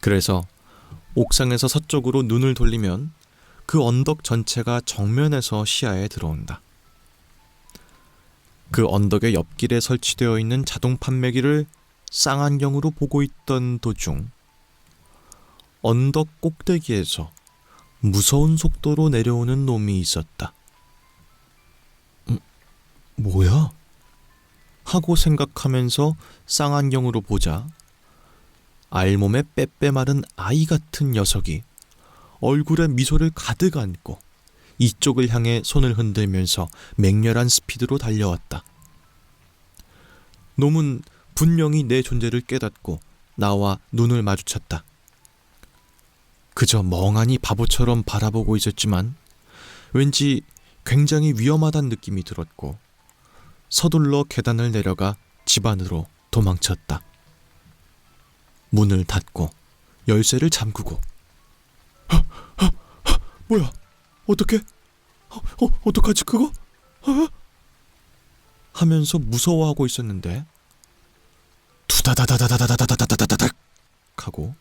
그래서 옥상에서 서쪽으로 눈을 돌리면 그 언덕 전체가 정면에서 시야에 들어온다. 그 언덕의 옆길에 설치되어 있는 자동 판매기를 쌍안경으로 보고 있던 도중 언덕 꼭대기에서 무서운 속도로 내려오는 놈이 있었다. 뭐야? 하고 생각하면서 쌍안경으로 보자 알몸에 빼빼 마른 아이 같은 녀석이 얼굴에 미소를 가득 안고 이쪽을 향해 손을 흔들면서 맹렬한 스피드로 달려왔다. 놈은 분명히 내 존재를 깨닫고 나와 눈을 마주쳤다. 그저 멍하니 바보처럼 바라보고 있었지만 왠지 굉장히 위험하다는 느낌이 들었고 서둘러 계단을 내려가 집 안으로 도망쳤다. 문을 닫고 열쇠를 잠그고 뭐야? 어떡해? 어떡하지 그거? 하면서 무서워하고 있었는데 두다다다다다다다다다다닥 하고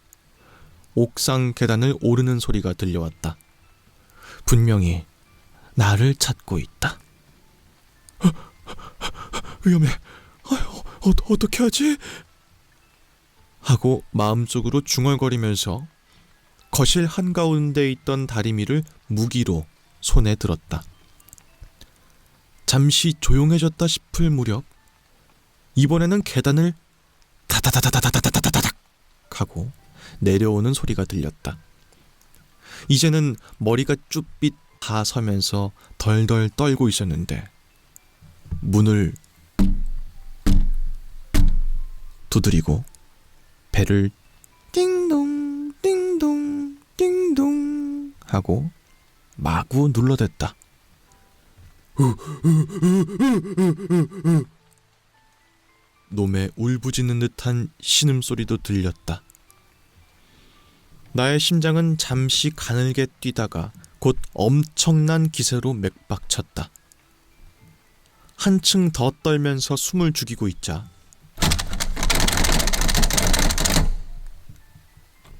옥상 계단을 오르는 소리가 들려왔다. 분명히 나를 찾고 있다. 위험해. 어떻게 하지? 하고 마음속으로 중얼거리면서 거실 한가운데 있던 다리미를 무기로 손에 들었다. 잠시 조용해졌다 싶을 무렵 이번에는 계단을 다다다다다다다다닥 하고 내려오는 소리가 들렸다. 이제는 머리가 쭈삣 다 서면서 덜덜 떨고 있었는데 문을 두드리고 배를 띵동 띵동 띵동 하고 마구 눌러댔다. 놈의 울부짖는 듯한 신음소리도 들렸다. 나의 심장은 잠시 가늘게 뛰다가 곧 엄청난 기세로 맥박쳤다. 한층 더 떨면서 숨을 죽이고 있자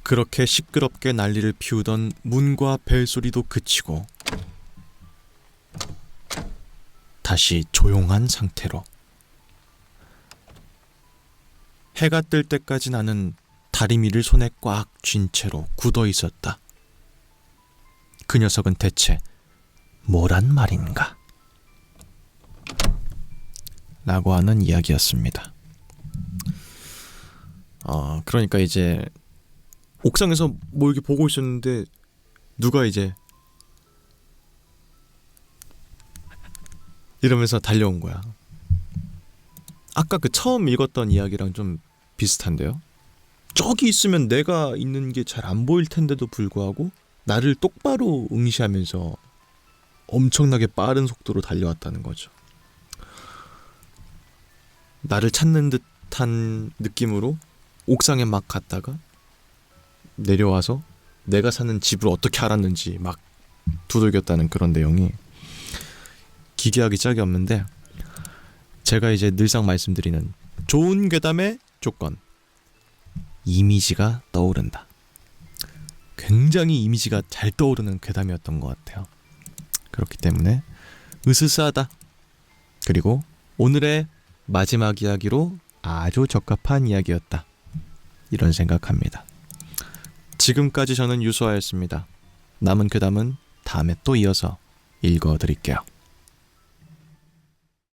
그렇게 시끄럽게 난리를 피우던 문과 벨소리도 그치고 다시 조용한 상태로 해가 뜰 때까지 나는 다리미를 손에 꽉 쥔 채로 굳어 있었다. 그 녀석은 대체 뭐란 말인가? 라고 하는 이야기였습니다. 그러니까 이제 옥상에서 뭐 이렇게 보고 있었는데 누가 이제 이러면서 달려온 거야. 아까 그 처음 읽었던 이야기랑 좀 비슷한데요. 저기 있으면 내가 있는 게 잘 안 보일 텐데도 불구하고 나를 똑바로 응시하면서 엄청나게 빠른 속도로 달려왔다는 거죠. 나를 찾는 듯한 느낌으로 옥상에 막 갔다가 내려와서 내가 사는 집을 어떻게 알았는지 막 두들겼다는 그런 내용이 기괴하기 짝이 없는데, 제가 이제 늘상 말씀드리는 좋은 괴담의 조건, 이미지가 떠오른다. 굉장히 이미지가 잘 떠오르는 괴담이었던 것 같아요. 그렇기 때문에 으스스하다. 그리고 오늘의 마지막 이야기로 아주 적합한 이야기였다. 이런 생각합니다. 지금까지 저는 유수아였습니다. 남은 괴담은 다음에 또 이어서 읽어드릴게요.